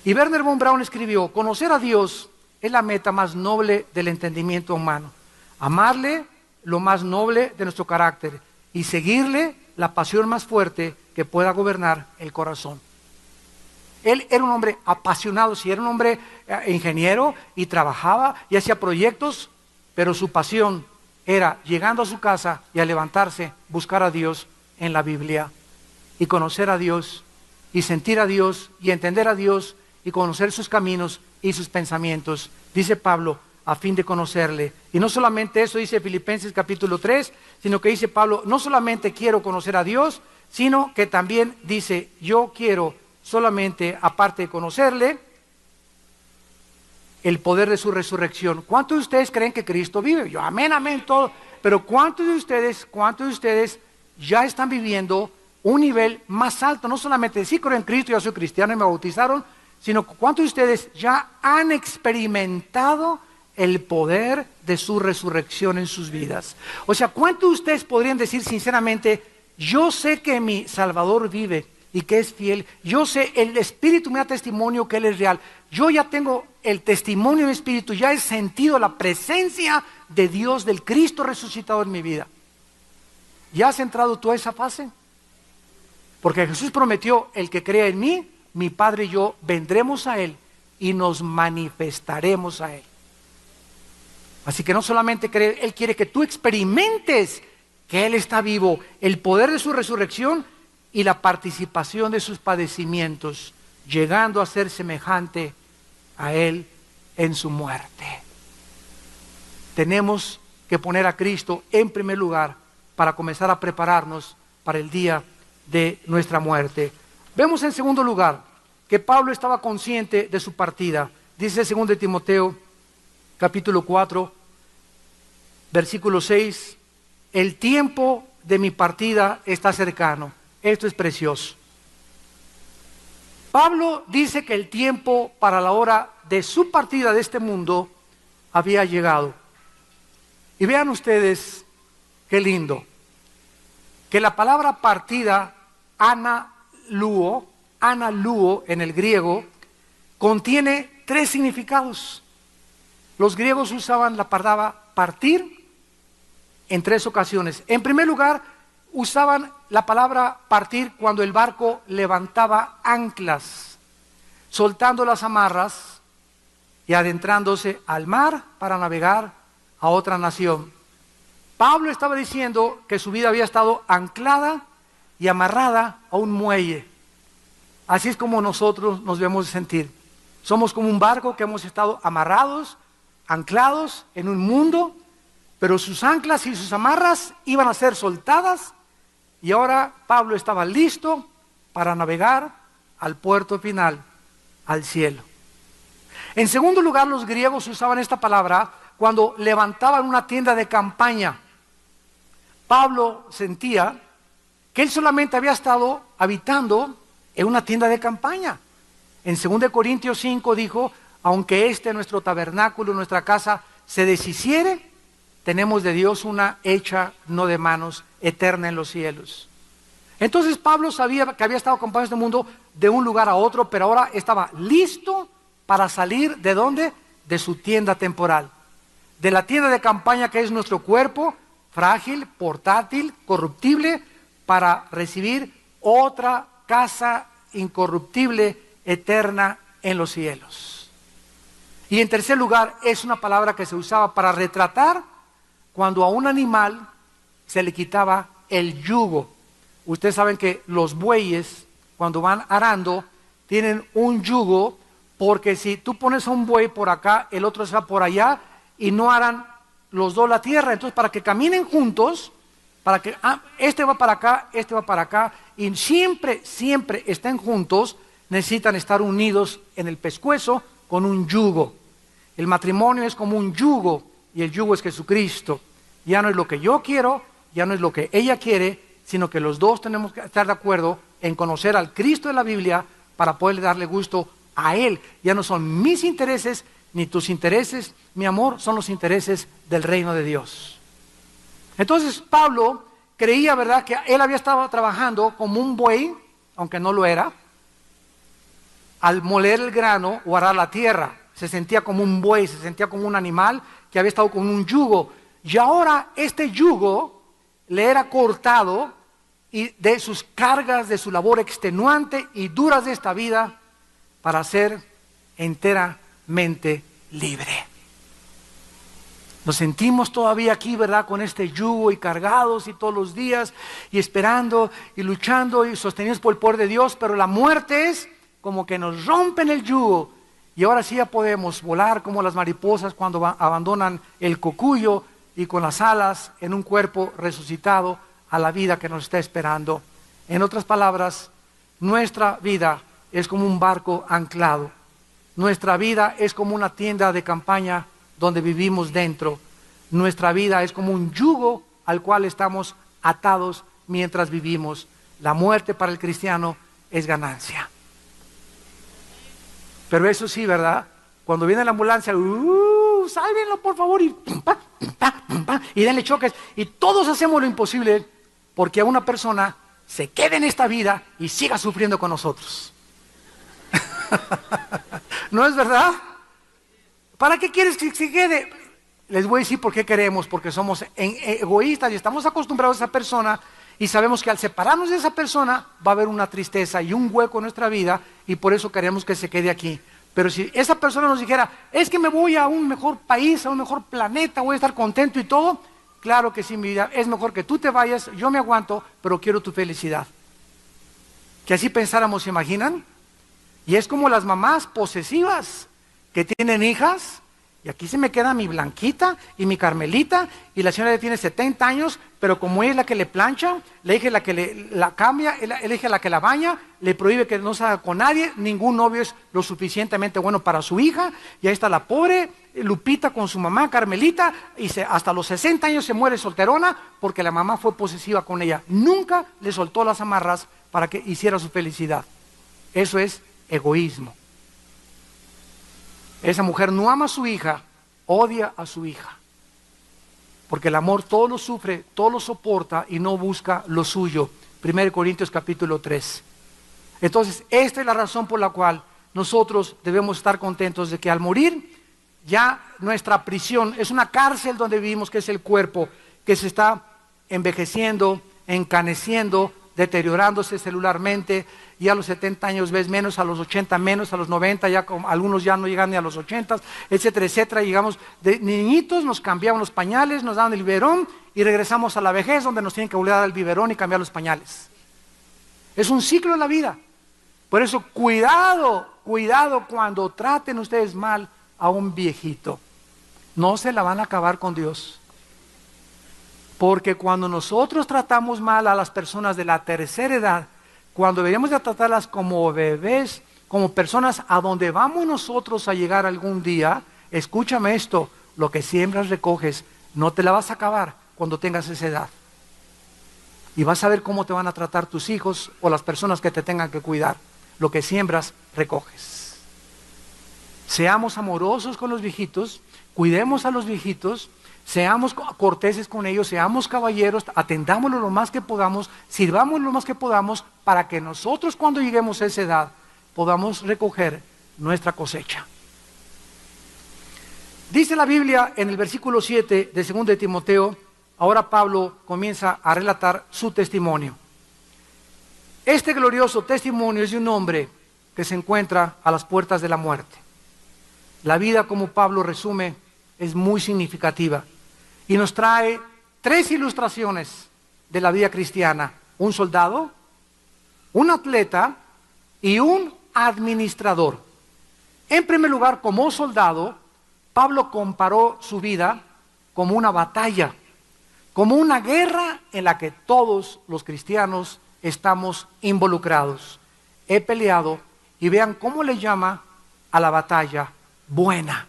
Y Wernher von Braun escribió: conocer a Dios es la meta más noble del entendimiento humano. Amarle, lo más noble de nuestro carácter, y seguirle, la pasión más fuerte que pueda gobernar el corazón. Él era un hombre apasionado, sí, era un hombre ingeniero y trabajaba y hacía proyectos, pero su pasión era, llegando a su casa y al levantarse, buscar a Dios en la Biblia y conocer a Dios y sentir a Dios y entender a Dios y conocer sus caminos y sus pensamientos. Dice Pablo, a fin de conocerle. Y no solamente eso dice Filipenses capítulo 3, sino que dice Pablo, no solamente quiero conocer a Dios, sino que también dice, yo quiero solamente, aparte de conocerle, el poder de su resurrección. ¿Cuántos de ustedes creen que Cristo vive? Yo, amén, amén, todo. Pero ¿cuántos de ustedes ya están viviendo un nivel más alto? No solamente, sí creo en Cristo, ya soy cristiano y me bautizaron, sino cuántos de ustedes ya han experimentado el poder de su resurrección en sus vidas. O sea, ¿cuántos de ustedes podrían decir sinceramente, yo sé que mi Salvador vive y que es fiel? Yo sé, el Espíritu me da testimonio que Él es real. Yo ya tengo el testimonio en mi Espíritu, ya he sentido la presencia de Dios, del Cristo resucitado en mi vida. ¿Ya has entrado tú a esa fase? Porque Jesús prometió, el que crea en mí, mi Padre y yo vendremos a Él y nos manifestaremos a Él. Así que no solamente creer, Él quiere que tú experimentes que Él está vivo, el poder de su resurrección y la participación de sus padecimientos, llegando a ser semejante a Él en su muerte. Tenemos que poner a Cristo en primer lugar para comenzar a prepararnos para el día de nuestra muerte. Vemos en segundo lugar que Pablo estaba consciente de su partida. Dice 2 Timoteo capítulo 4, versículo 6, el tiempo de mi partida está cercano. Esto es precioso. Pablo dice que el tiempo para la hora de su partida de este mundo había llegado. Y vean ustedes qué lindo, que la palabra partida, analuo en el griego, contiene 3 significados. Los griegos usaban la palabra partir en 3 ocasiones. En primer lugar, usaban la palabra partir cuando el barco levantaba anclas, soltando las amarras y adentrándose al mar para navegar a otra nación. Pablo estaba diciendo que su vida había estado anclada y amarrada a un muelle. Así es como nosotros nos debemos sentir. Somos como un barco que hemos estado amarrados, anclados en un mundo, pero sus anclas y sus amarras iban a ser soltadas y ahora Pablo estaba listo para navegar al puerto final, al cielo. En segundo lugar, los griegos usaban esta palabra cuando levantaban una tienda de campaña. Pablo sentía que él solamente había estado habitando en una tienda de campaña. En 2 Corintios 5 dijo, aunque nuestro tabernáculo, nuestra casa, se deshiciere, tenemos de Dios una hecha no de manos, eterna en los cielos. Entonces Pablo sabía que había estado acompañando este mundo de un lugar a otro, pero ahora estaba listo para salir, ¿de dónde? De su tienda temporal. De la tienda de campaña que es nuestro cuerpo, frágil, portátil, corruptible, para recibir otra casa incorruptible, eterna en los cielos. Y en tercer lugar, es una palabra que se usaba para retratar cuando a un animal se le quitaba el yugo. Ustedes saben que los bueyes, cuando van arando, tienen un yugo, porque si tú pones a un buey por acá, el otro se va por allá, y no aran los dos la tierra. Entonces, para que caminen juntos, para que este va para acá, este va para acá, y siempre estén juntos, necesitan estar unidos en el pescuezo con un yugo. El matrimonio es como un yugo, y el yugo es Jesucristo. Ya no es lo que yo quiero, ya no es lo que ella quiere, sino que los dos tenemos que estar de acuerdo en conocer al Cristo de la Biblia para poder darle gusto a Él. Ya no son mis intereses, ni tus intereses, mi amor, son los intereses del reino de Dios. Entonces Pablo creía, ¿verdad?, que él había estado trabajando como un buey, aunque no lo era, al moler el grano o arar la tierra. Se sentía como un buey, se sentía como un animal que había estado con un yugo. Y ahora este yugo le era cortado y de sus cargas, de su labor extenuante y duras de esta vida, para ser enteramente libre. Nos sentimos todavía aquí, ¿verdad?, con este yugo y cargados y todos los días y esperando y luchando y sostenidos por el poder de Dios, pero la muerte es como que nos rompen el yugo y ahora sí ya podemos volar como las mariposas cuando abandonan el cocuyo y con las alas en un cuerpo resucitado a la vida que nos está esperando. En otras palabras, nuestra vida es como un barco anclado. Nuestra vida es como una tienda de campaña donde vivimos dentro. Nuestra vida es como un yugo al cual estamos atados mientras vivimos. La muerte para el cristiano es ganancia. Pero eso sí, ¿verdad? Cuando viene la ambulancia, sálvenlo por favor, y pum, pa, pum, pa, y denle choques, y todos hacemos lo imposible porque a una persona se quede en esta vida y siga sufriendo con nosotros. ¿No es verdad? ¿Para qué quieres que se quede? Les voy a decir por qué queremos, porque somos egoístas y estamos acostumbrados a esa persona y sabemos que al separarnos de esa persona va a haber una tristeza y un hueco en nuestra vida y por eso queremos que se quede aquí. Pero si esa persona nos dijera, es que me voy a un mejor país, a un mejor planeta, voy a estar contento y todo, claro que sí, mi vida, es mejor que tú te vayas, yo me aguanto, pero quiero tu felicidad. Que así pensáramos, ¿se imaginan? Y es como las mamás posesivas que tienen hijas, y aquí se me queda mi Blanquita y mi Carmelita, y la señora ya tiene 70 años, pero como ella es la que le plancha, le dije la que la cambia, elige la que la baña, le prohíbe que no salga con nadie, ningún novio es lo suficientemente bueno para su hija, y ahí está la pobre Lupita con su mamá Carmelita, y hasta los 60 años se muere solterona, porque la mamá fue posesiva con ella, nunca le soltó las amarras para que hiciera su felicidad. Eso es egoísmo. Esa mujer no ama a su hija, odia a su hija. Porque el amor todo lo sufre, todo lo soporta y no busca lo suyo. 1 Corintios capítulo 3. Entonces, esta es la razón por la cual nosotros debemos estar contentos de que al morir, ya nuestra prisión es una cárcel donde vivimos, que es el cuerpo, que se está envejeciendo, encaneciendo, deteriorándose celularmente, y a los 70 años ves menos, a los 80 menos, a los 90 ya algunos ya no llegan ni a los 80, etcétera, etcétera. Llegamos de niñitos, nos cambiaban los pañales, nos daban el biberón y regresamos a la vejez donde nos tienen que volver a dar el biberón y cambiar los pañales. Es un ciclo de la vida. Por eso cuidado cuando traten ustedes mal a un viejito. No se la van a acabar con Dios. Porque cuando nosotros tratamos mal a las personas de la tercera edad, cuando deberíamos de tratarlas como bebés, como personas a donde vamos nosotros a llegar algún día, escúchame esto, lo que siembras recoges, no te la vas a acabar cuando tengas esa edad. Y vas a ver cómo te van a tratar tus hijos o las personas que te tengan que cuidar. Lo que siembras, recoges. Seamos amorosos con los viejitos, cuidemos a los viejitos, seamos corteses con ellos, seamos caballeros, atendámoslo lo más que podamos, sirvámoslo lo más que podamos, para que nosotros cuando lleguemos a esa edad podamos recoger nuestra cosecha. Dice la Biblia en el versículo 7 de 2 de Timoteo, ahora Pablo comienza a relatar su testimonio. Este glorioso testimonio es de un hombre que se encuentra a las puertas de la muerte. La vida, como Pablo resume, es muy significativa y nos trae 3 ilustraciones de la vida cristiana: un soldado, un atleta y un administrador. En primer lugar, como soldado, Pablo comparó su vida como una batalla, como una guerra en la que todos los cristianos estamos involucrados. He peleado, y vean cómo le llama a la batalla buena.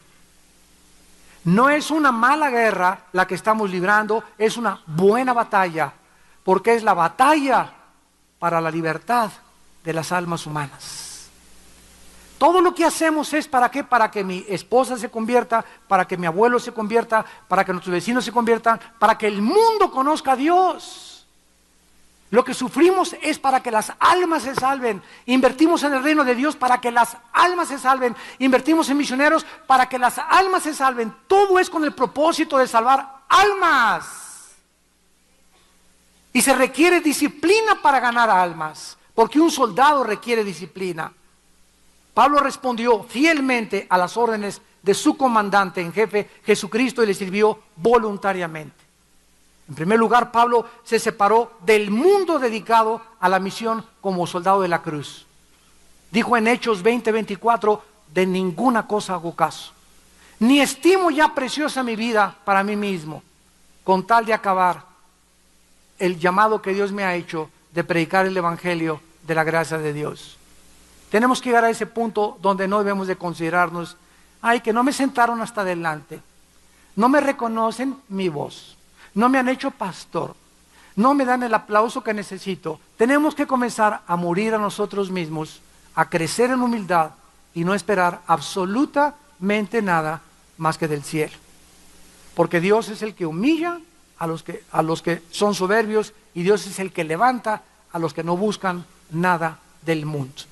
No es una mala guerra la que estamos librando, es una buena batalla, porque es la batalla para la libertad de las almas humanas. Todo lo que hacemos es ¿para qué? Para que mi esposa se convierta, para que mi abuelo se convierta, para que nuestros vecinos se conviertan, para que el mundo conozca a Dios. Lo que sufrimos es para que las almas se salven. Invertimos en el reino de Dios para que las almas se salven. Invertimos en misioneros para que las almas se salven. Todo es con el propósito de salvar almas. Y se requiere disciplina para ganar almas, porque un soldado requiere disciplina. Pablo respondió fielmente a las órdenes de su comandante en jefe, Jesucristo, y le sirvió voluntariamente. En primer lugar, Pablo se separó del mundo dedicado a la misión como soldado de la cruz. Dijo en Hechos 20:24, de ninguna cosa hago caso, ni estimo ya preciosa mi vida para mí mismo, con tal de acabar el llamado que Dios me ha hecho de predicar el evangelio de la gracia de Dios. Tenemos que llegar a ese punto donde no debemos de considerarnos, ay, que no me sentaron hasta adelante, no me reconocen mi voz, no me han hecho pastor, no me dan el aplauso que necesito. Tenemos que comenzar a morir a nosotros mismos, a crecer en humildad y no esperar absolutamente nada más que del cielo. Porque Dios es el que humilla a los que son soberbios, y Dios es el que levanta a los que no buscan nada del mundo.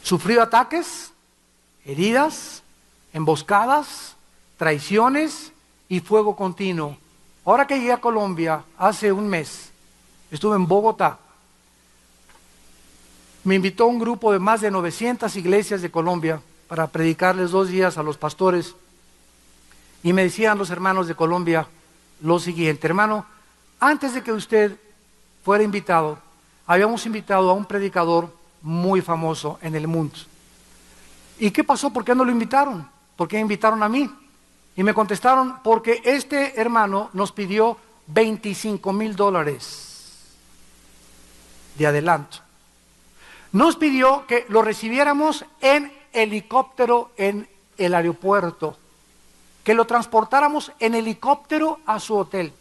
Sufrió ataques, heridas, emboscadas, traiciones y fuego continuo. Ahora que llegué a Colombia, hace un mes, estuve en Bogotá. Me invitó un grupo de más de 900 iglesias de Colombia para predicarles 2 días a los pastores. Y me decían los hermanos de Colombia lo siguiente: hermano, antes de que usted fuera invitado, habíamos invitado a un predicador muy famoso en el mundo. ¿Y qué pasó? ¿Por qué no lo invitaron? ¿Por qué invitaron a mí? Y me contestaron: porque este hermano nos pidió $25,000 de adelanto. Nos pidió que lo recibiéramos en helicóptero en el aeropuerto, que lo transportáramos en helicóptero a su hotel,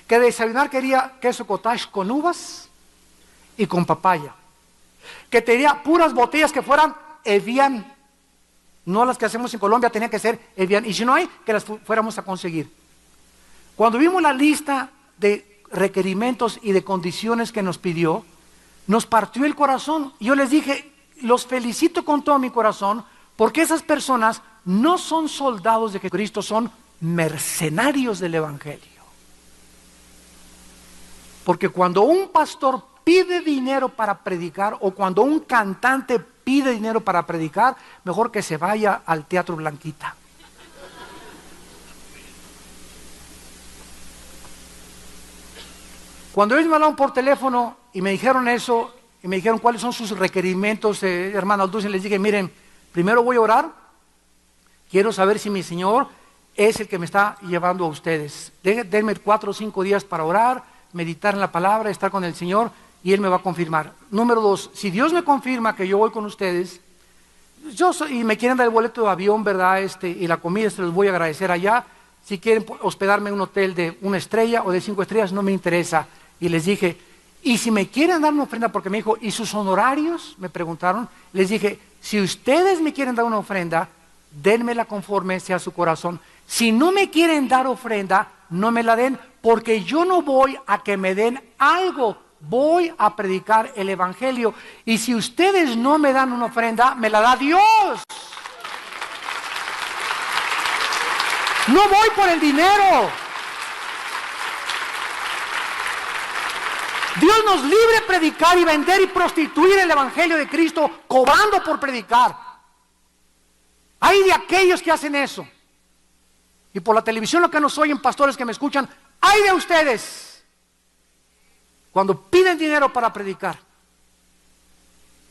que de desayunar quería queso cottage con uvas y con papaya, que tenía puras botellas que fueran Evian, no las que hacemos en Colombia, tenía que ser Evian, y si no hay, que las fuéramos a conseguir. Cuando vimos la lista de requerimientos y de condiciones que nos pidió, nos partió el corazón. Yo les dije: los felicito con todo mi corazón, porque esas personas no son soldados de Cristo, son mercenarios del Evangelio. Porque cuando un pastor pide dinero para predicar, o cuando un cantante pide dinero para predicar, mejor que se vaya al Teatro Blanquita. Cuando ellos me hablaron por teléfono y me dijeron eso, y me dijeron cuáles son sus requerimientos, hermano Alducin, les dije: miren, primero voy a orar, quiero saber si mi Señor es el que me está llevando a ustedes. Denme 4 o 5 días para orar, meditar en la palabra, estar con el Señor, y Él me va a confirmar. Número 2, si Dios me confirma que yo voy con ustedes, y me quieren dar el boleto de avión, ¿verdad? Y la comida se los voy a agradecer allá. Si quieren hospedarme en un hotel de 1 estrella o de 5 estrellas, no me interesa. Y les dije: y si me quieren dar una ofrenda, porque me dijo: ¿y sus honorarios? Me preguntaron. Les dije: si ustedes me quieren dar una ofrenda, denmela conforme sea su corazón. Si no me quieren dar ofrenda, no me la den, porque yo no voy a que me den algo, voy a predicar el Evangelio. Y si ustedes no me dan una ofrenda, me la da Dios. No voy por el dinero. Dios nos libre predicar y vender y prostituir el Evangelio de Cristo cobrando por predicar. Hay de aquellos que hacen eso. Y por la televisión, lo que nos oyen, pastores que me escuchan, hay de ustedes cuando piden dinero para predicar.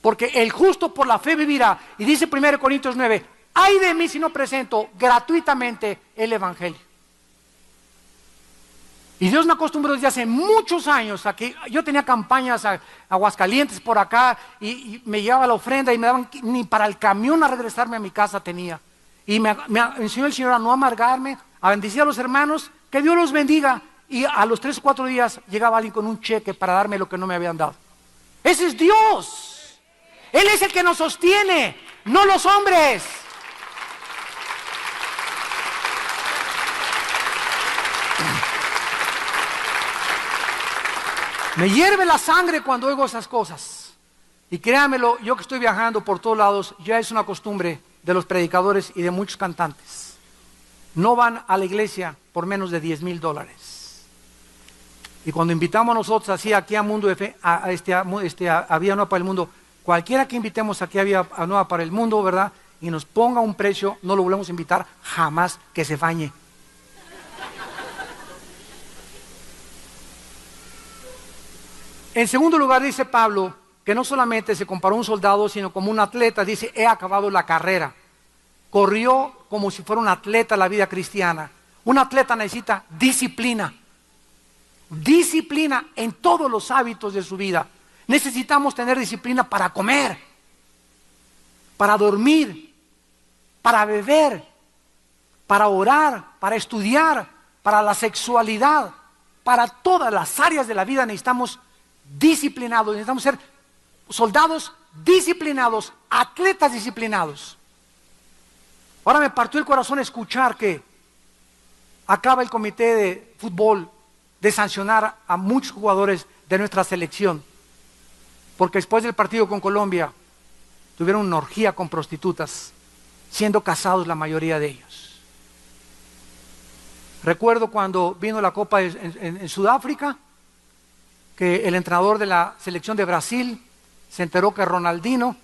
Porque el justo por la fe vivirá. Y dice 1 Corintios 9, ay de mí si no presento gratuitamente el Evangelio. Y Dios me acostumbró desde hace muchos años a que yo tenía campañas a Aguascalientes por acá, y me llevaba la ofrenda y me daban, ni para el camión a regresarme a mi casa tenía. Y me enseñó el Señor a no amargarme, a bendecir a los hermanos, que Dios los bendiga. Y a los 3 o 4 días llegaba alguien con un cheque para darme lo que no me habían dado. Ese es Dios. Él es el que nos sostiene, no los hombres. Me hierve la sangre cuando oigo esas cosas. Y créanmelo, yo que estoy viajando por todos lados, ya es una costumbre de los predicadores y de muchos cantantes. No van a la iglesia por menos de $10,000. Y cuando invitamos nosotros así aquí a Mundo de Fe, a Vía Nueva para el Mundo, cualquiera que invitemos aquí a Vía Nueva para el Mundo, ¿verdad? Y nos ponga un precio, no lo volvemos a invitar jamás, que se fañe. En segundo lugar, dice Pablo que no solamente se comparó a un soldado, sino como un atleta. Dice, he acabado la carrera. Corrió como si fuera un atleta la vida cristiana. Un atleta necesita disciplina. Disciplina en todos los hábitos de su vida. Necesitamos tener disciplina para comer, para dormir, para beber, para orar, para estudiar, para la sexualidad. Para todas las áreas de la vida necesitamos disciplinados, necesitamos ser soldados disciplinados, atletas disciplinados. Ahora me partió el corazón escuchar que acaba el comité de fútbol de sancionar a muchos jugadores de nuestra selección, porque después del partido con Colombia tuvieron una orgía con prostitutas, siendo casados la mayoría de ellos. Recuerdo cuando vino la Copa en Sudáfrica, que el entrenador de la selección de Brasil se enteró que Ronaldinho,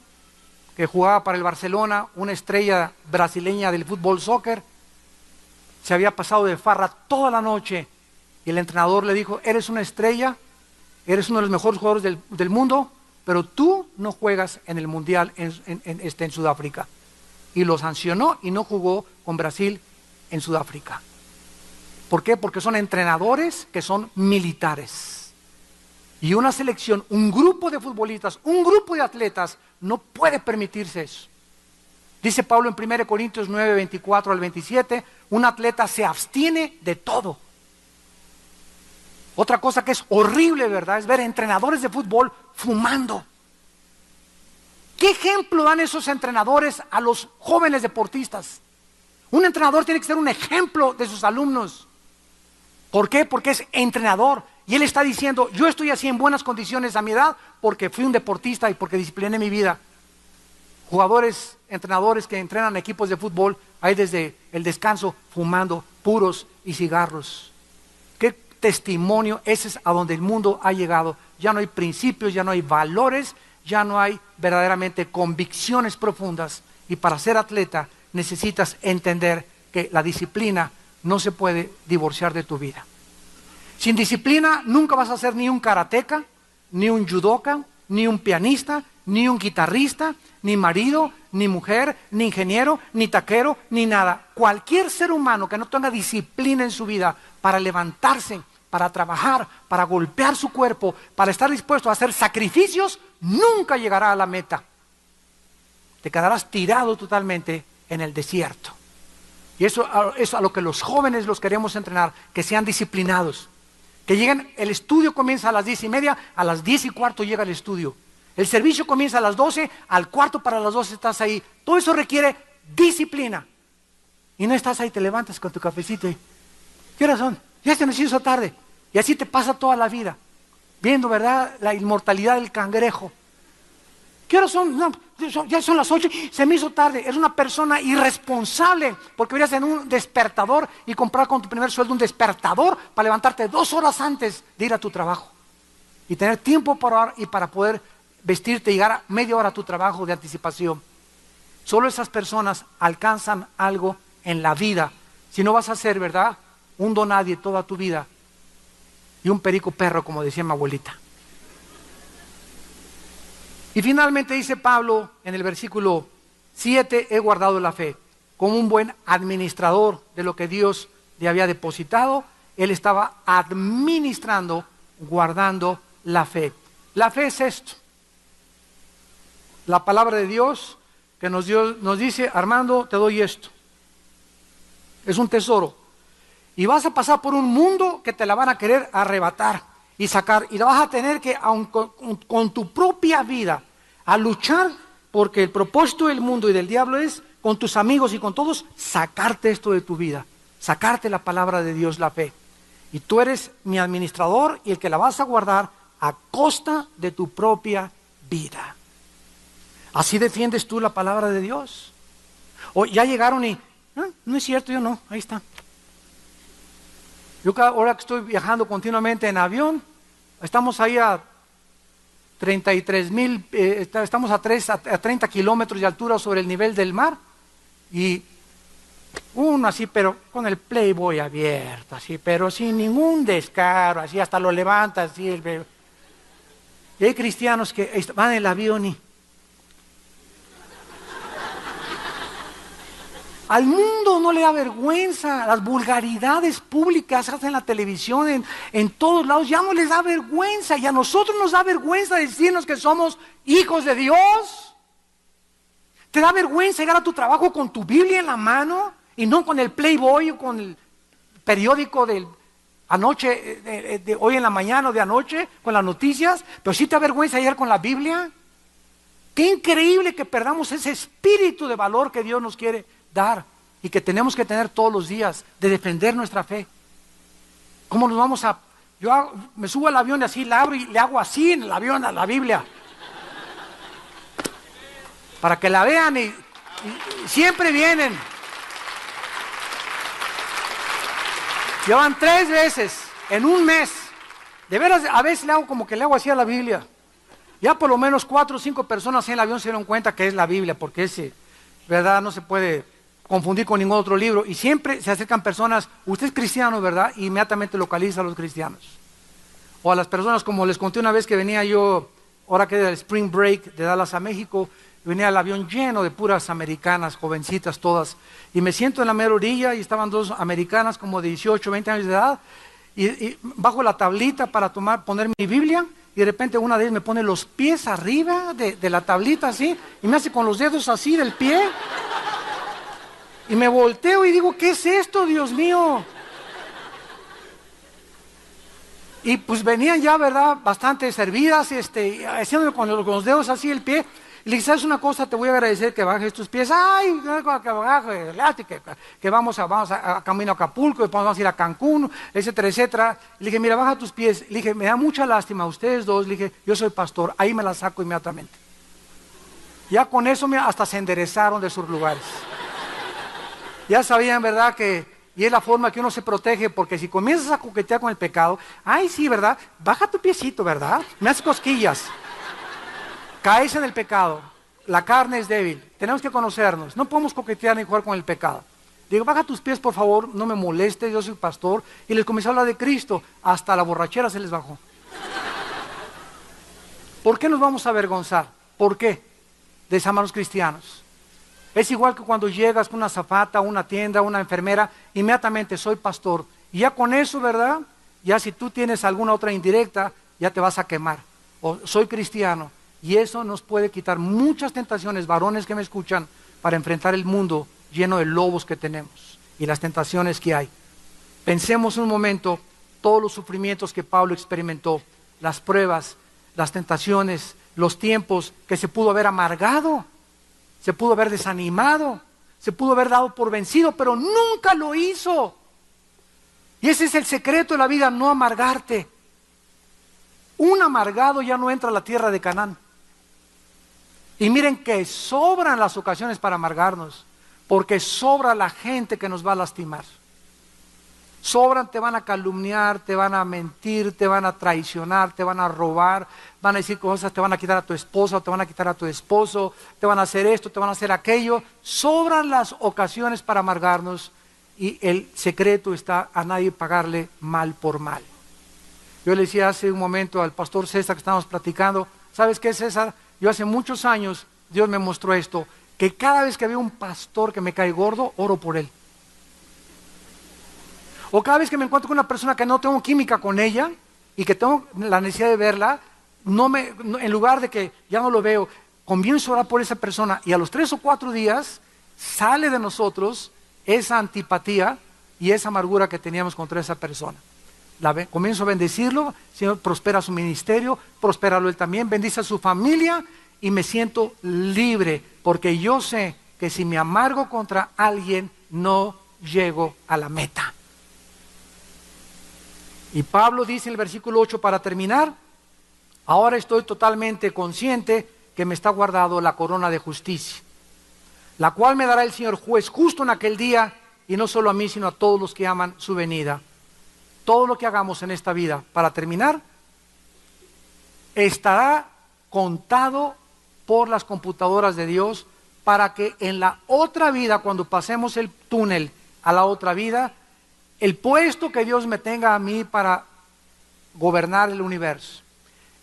que jugaba para el Barcelona, una estrella brasileña del fútbol soccer, se había pasado de farra toda la noche, y el entrenador le dijo: eres una estrella, eres uno de los mejores jugadores del mundo, pero tú no juegas en el Mundial en Sudáfrica. Y lo sancionó y no jugó con Brasil en Sudáfrica. ¿Por qué? Porque son entrenadores que son militares. Y una selección, un grupo de futbolistas, un grupo de atletas no puede permitirse eso. Dice Pablo en 1 Corintios 9, 24 al 27, un atleta se abstiene de todo. Otra cosa que es horrible, ¿verdad?, es ver entrenadores de fútbol fumando. ¿Qué ejemplo dan esos entrenadores a los jóvenes deportistas? Un entrenador tiene que ser un ejemplo de sus alumnos. ¿Por qué? Porque es entrenador. Y él está diciendo: yo estoy así en buenas condiciones a mi edad porque fui un deportista y porque discipliné mi vida. Jugadores, entrenadores que entrenan equipos de fútbol, ahí desde el descanso fumando puros y cigarros. ¿Qué testimonio? Ese es a donde el mundo ha llegado. Ya no hay principios, ya no hay valores, ya no hay verdaderamente convicciones profundas. Y para ser atleta necesitas entender que la disciplina no se puede divorciar de tu vida. Sin disciplina nunca vas a ser ni un karateca, ni un judoka, ni un pianista, ni un guitarrista, ni marido, ni mujer, ni ingeniero, ni taquero, ni nada. Cualquier ser humano que no tenga disciplina en su vida para levantarse, para trabajar, para golpear su cuerpo, para estar dispuesto a hacer sacrificios, nunca llegará a la meta. Te quedarás tirado totalmente en el desierto. Y eso es a lo que los jóvenes los queremos entrenar, que sean disciplinados. Que lleguen, el estudio comienza a las 10:30, a las 10:15 llega el estudio. El servicio comienza a las 12, al cuarto para las 12 estás ahí. Todo eso requiere disciplina. Y no estás ahí, te levantas con tu cafecito y ¿qué horas son? Ya se nos hizo tarde. Y así te pasa toda la vida, viendo, ¿verdad?, la inmortalidad del cangrejo. ¿Qué horas son? No, ya son las 8, se me hizo tarde. Eres una persona irresponsable porque deberías tener un despertador y comprar con tu primer sueldo un despertador para levantarte 2 horas antes de ir a tu trabajo y tener tiempo para orar y para poder vestirte y llegar a media hora a tu trabajo de anticipación. Solo esas personas alcanzan algo en la vida. Si no vas a ser, ¿verdad?, un donadie toda tu vida y un perico perro, como decía mi abuelita. Y finalmente dice Pablo en el versículo 7, he guardado la fe. Como un buen administrador de lo que Dios le había depositado, él estaba administrando, guardando la fe. La fe es esto. La palabra de Dios que nos dice: Armando, te doy esto. Es un tesoro. Y vas a pasar por un mundo que te la van a querer arrebatar y sacar. Y la vas a tener que, aun con tu propia vida, a luchar, porque el propósito del mundo y del diablo es, con tus amigos y con todos, sacarte esto de tu vida. Sacarte la palabra de Dios, la fe. Y tú eres mi administrador y el que la vas a guardar a costa de tu propia vida. ¿Así defiendes tú la palabra de Dios? O ya llegaron y, no es cierto, yo no, ahí está. Yo ahora que estoy viajando continuamente en avión, estamos ahí a 33,000, estamos a 30 kilómetros de altura sobre el nivel del mar, y uno así, pero con el Playboy abierto, así, pero sin ningún descaro, así, hasta lo levanta, así. Y hay cristianos que van en el avión y al mundo no le da vergüenza, las vulgaridades públicas hacen en la televisión, en todos lados, ya no les da vergüenza, y a nosotros nos da vergüenza decirnos que somos hijos de Dios. ¿Te da vergüenza llegar a tu trabajo con tu Biblia en la mano y no con el Playboy o con el periódico de anoche, de hoy en la mañana o de anoche, con las noticias? Pero sí te da vergüenza llegar con la Biblia. Qué increíble que perdamos ese espíritu de valor que Dios nos quiere dar y que tenemos que tener todos los días de defender nuestra fe. ¿Cómo nos vamos a...? Me subo al avión y así la abro y le hago así en el avión a la Biblia. Para que la vean y siempre vienen. Llevan 3 veces en un mes. De veras, a veces le hago como que le hago así a la Biblia. Ya por lo menos 4 o 5 personas en el avión se dieron cuenta que es la Biblia, porque ese, ¿verdad? No se puede confundir con ningún otro libro. Y siempre se acercan personas, usted es cristiano, ¿verdad? Y inmediatamente localiza a los cristianos. O a las personas, como les conté una vez que venía yo, ahora que era el Spring Break de Dallas a México, venía el avión lleno de puras americanas, jovencitas todas. Y me siento en la mera orilla y estaban 2 americanas como de 18, 20 años de edad. Y bajo la tablita para poner mi Biblia. Y de repente una de ellas me pone los pies arriba de la tablita así. Y me hace con los dedos así del pie. Y me volteo y digo, ¿qué es esto, Dios mío? Y pues venían ya, ¿verdad? Bastante servidas, haciéndome con los dedos así el pie. Y le dije, ¿sabes una cosa? Te voy a agradecer que bajes tus pies. Ay, que vamos a camino a Acapulco, vamos a ir a Cancún, etcétera, etcétera. Y le dije, mira, baja tus pies. Le dije, me da mucha lástima, ustedes dos. Le dije, yo soy pastor, ahí me la saco inmediatamente. Ya con eso hasta se enderezaron de sus lugares. Ya sabían, ¿verdad? Y es la forma que uno se protege, porque si comienzas a coquetear con el pecado, ay, sí, ¿verdad? Baja tu piecito, ¿verdad? Me haces cosquillas. Caes en el pecado. La carne es débil. Tenemos que conocernos. No podemos coquetear ni jugar con el pecado. Digo, baja tus pies, por favor, no me molestes, yo soy pastor. Y les comencé a hablar de Cristo. Hasta la borrachera se les bajó. ¿Por qué nos vamos a avergonzar? ¿Por qué? De ser hermanos cristianos. Es igual que cuando llegas con una azafata, una tienda, una enfermera, inmediatamente soy pastor. Y ya con eso, ¿verdad? Ya si tú tienes alguna otra indirecta, ya te vas a quemar. O soy cristiano. Y eso nos puede quitar muchas tentaciones, varones que me escuchan, para enfrentar el mundo lleno de lobos que tenemos y las tentaciones que hay. Pensemos un momento todos los sufrimientos que Pablo experimentó, las pruebas, las tentaciones, los tiempos que se pudo haber amargado, se pudo haber desanimado, se pudo haber dado por vencido, pero nunca lo hizo. Y ese es el secreto de la vida, no amargarte. Un amargado ya no entra a la tierra de Canaán. Y miren que sobran las ocasiones para amargarnos, porque sobra la gente que nos va a lastimar. Sobran, te van a calumniar, te van a mentir, te van a traicionar, te van a robar, van a decir cosas, te van a quitar a tu esposa, te van a quitar a tu esposo, te van a hacer esto, te van a hacer aquello. Sobran las ocasiones para amargarnos y el secreto está a nadie pagarle mal por mal. Yo le decía hace un momento al pastor César que estábamos platicando, ¿sabes qué, César? Yo hace muchos años, Dios me mostró esto, que cada vez que veo un pastor que me cae gordo, oro por él. O cada vez que me encuentro con una persona que no tengo química con ella y que tengo la necesidad de verla, en lugar de que ya no lo veo, comienzo a orar por esa persona y a los 3 o 4 días sale de nosotros esa antipatía y esa amargura que teníamos contra esa persona. Comienzo a bendecirlo, Señor, prospera su ministerio, prospéralo él también, bendice a su familia y me siento libre, porque yo sé que si me amargo contra alguien, no llego a la meta. Y Pablo dice en el versículo 8 para terminar, ahora estoy totalmente consciente que me está guardado la corona de justicia, la cual me dará el Señor juez justo en aquel día, y no solo a mí, sino a todos los que aman su venida. Todo lo que hagamos en esta vida, para terminar, estará contado por las computadoras de Dios para que en la otra vida, cuando pasemos el túnel a la otra vida, el puesto que Dios me tenga a mí para gobernar el universo,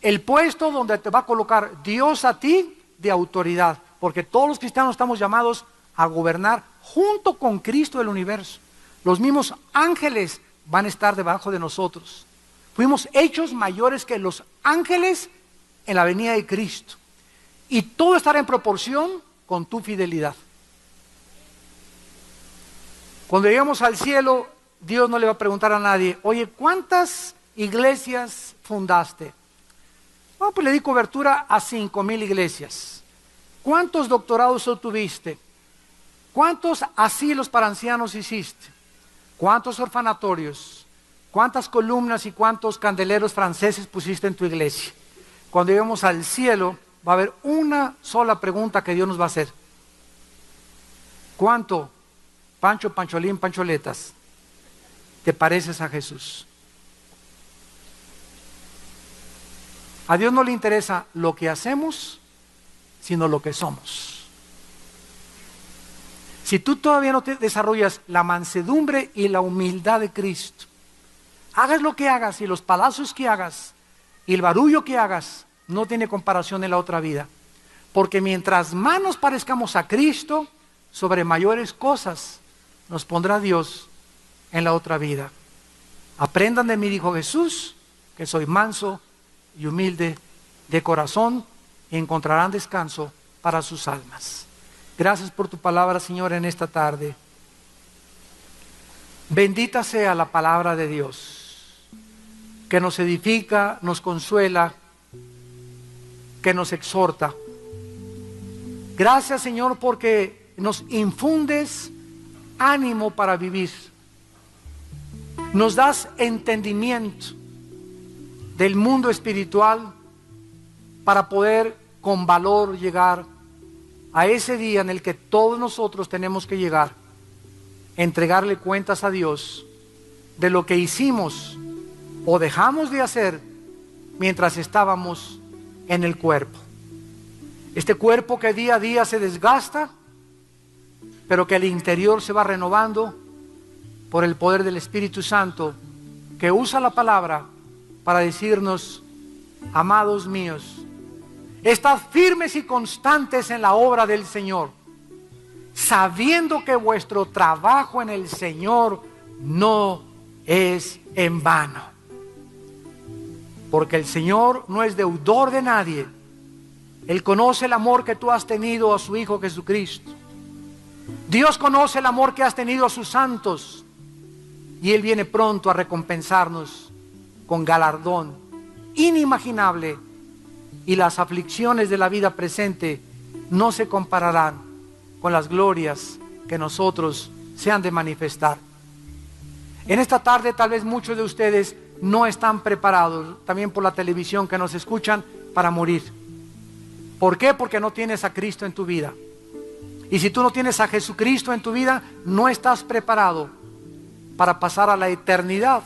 el puesto donde te va a colocar Dios a ti de autoridad, porque todos los cristianos estamos llamados a gobernar junto con Cristo el universo. Los mismos ángeles van a estar debajo de nosotros. Fuimos hechos mayores que los ángeles en la venida de Cristo. Y todo estará en proporción con tu fidelidad. Cuando lleguemos al cielo, Dios no le va a preguntar a nadie, oye, ¿cuántas iglesias fundaste? Bueno, pues le di cobertura a 5,000 iglesias. ¿Cuántos doctorados obtuviste? ¿Cuántos asilos para ancianos hiciste? ¿Cuántos orfanatorios? ¿Cuántas columnas y cuántos candeleros franceses pusiste en tu iglesia? Cuando lleguemos al cielo, va a haber una sola pregunta que Dios nos va a hacer. ¿Cuánto, Pancho, Pancholín, Pancholetas, te pareces a Jesús? A Dios no le interesa lo que hacemos, sino lo que somos. Si tú todavía no te desarrollas la mansedumbre y la humildad de Cristo, hagas lo que hagas y los palazos que hagas y el barullo que hagas, no tiene comparación en la otra vida. Porque mientras más nos parezcamos a Cristo, sobre mayores cosas nos pondrá Dios en la otra vida. Aprendan de mí, dijo Jesús, que soy manso y humilde de corazón, y encontrarán descanso para sus almas. Gracias por tu palabra, Señor, en esta tarde. Bendita sea la palabra de Dios, que nos edifica, nos consuela, que nos exhorta. Gracias, Señor, porque nos infundes ánimo para vivir. Nos das entendimiento del mundo espiritual para poder con valor llegar a ese día en el que todos nosotros tenemos que llegar, entregarle cuentas a Dios de lo que hicimos o dejamos de hacer mientras estábamos en el cuerpo. Este cuerpo que día a día se desgasta, pero que el interior se va renovando por el poder del Espíritu Santo, que usa la palabra para decirnos: amados míos, estad firmes y constantes en la obra del Señor, sabiendo que vuestro trabajo en el Señor no es en vano. Porque el Señor no es deudor de nadie. Él conoce el amor que tú has tenido a su Hijo Jesucristo. Dios conoce el amor que has tenido a sus santos, y Él viene pronto a recompensarnos con galardón inimaginable, y las aflicciones de la vida presente no se compararán con las glorias que nosotros se han de manifestar. En esta tarde tal vez muchos de ustedes no están preparados, también por la televisión que nos escuchan, para morir. ¿Por qué? Porque no tienes a Cristo en tu vida. Y si tú no tienes a Jesucristo en tu vida, no estás preparado para pasar a la eternidad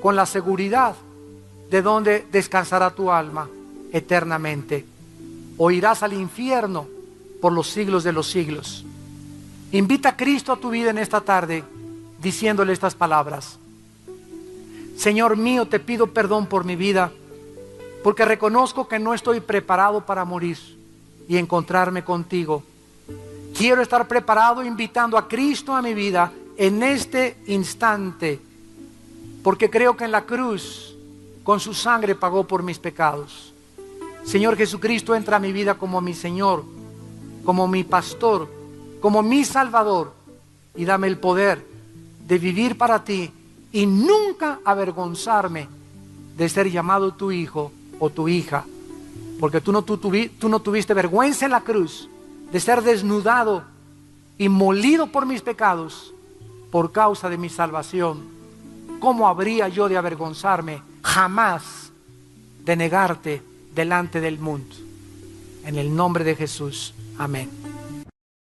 con la seguridad de donde descansará tu alma eternamente, o irás al infierno por los siglos de los siglos. Invita a Cristo a tu vida en esta tarde, diciéndole estas palabras: Señor mío, te pido perdón por mi vida, porque reconozco que no estoy preparado para morir y encontrarme contigo. Quiero estar preparado invitando a Cristo a mi vida en este instante, porque creo que en la cruz con su sangre pagó por mis pecados. Señor Jesucristo, entra a mi vida como mi Señor, como mi pastor, como mi Salvador, y dame el poder de vivir para ti y nunca avergonzarme de ser llamado tu hijo o tu hija, porque tú no tuviste vergüenza en la cruz de ser desnudado y molido por mis pecados por causa de mi salvación. ¿Cómo habría yo de avergonzarme jamás de negarte delante del mundo? En el nombre de Jesús, amén.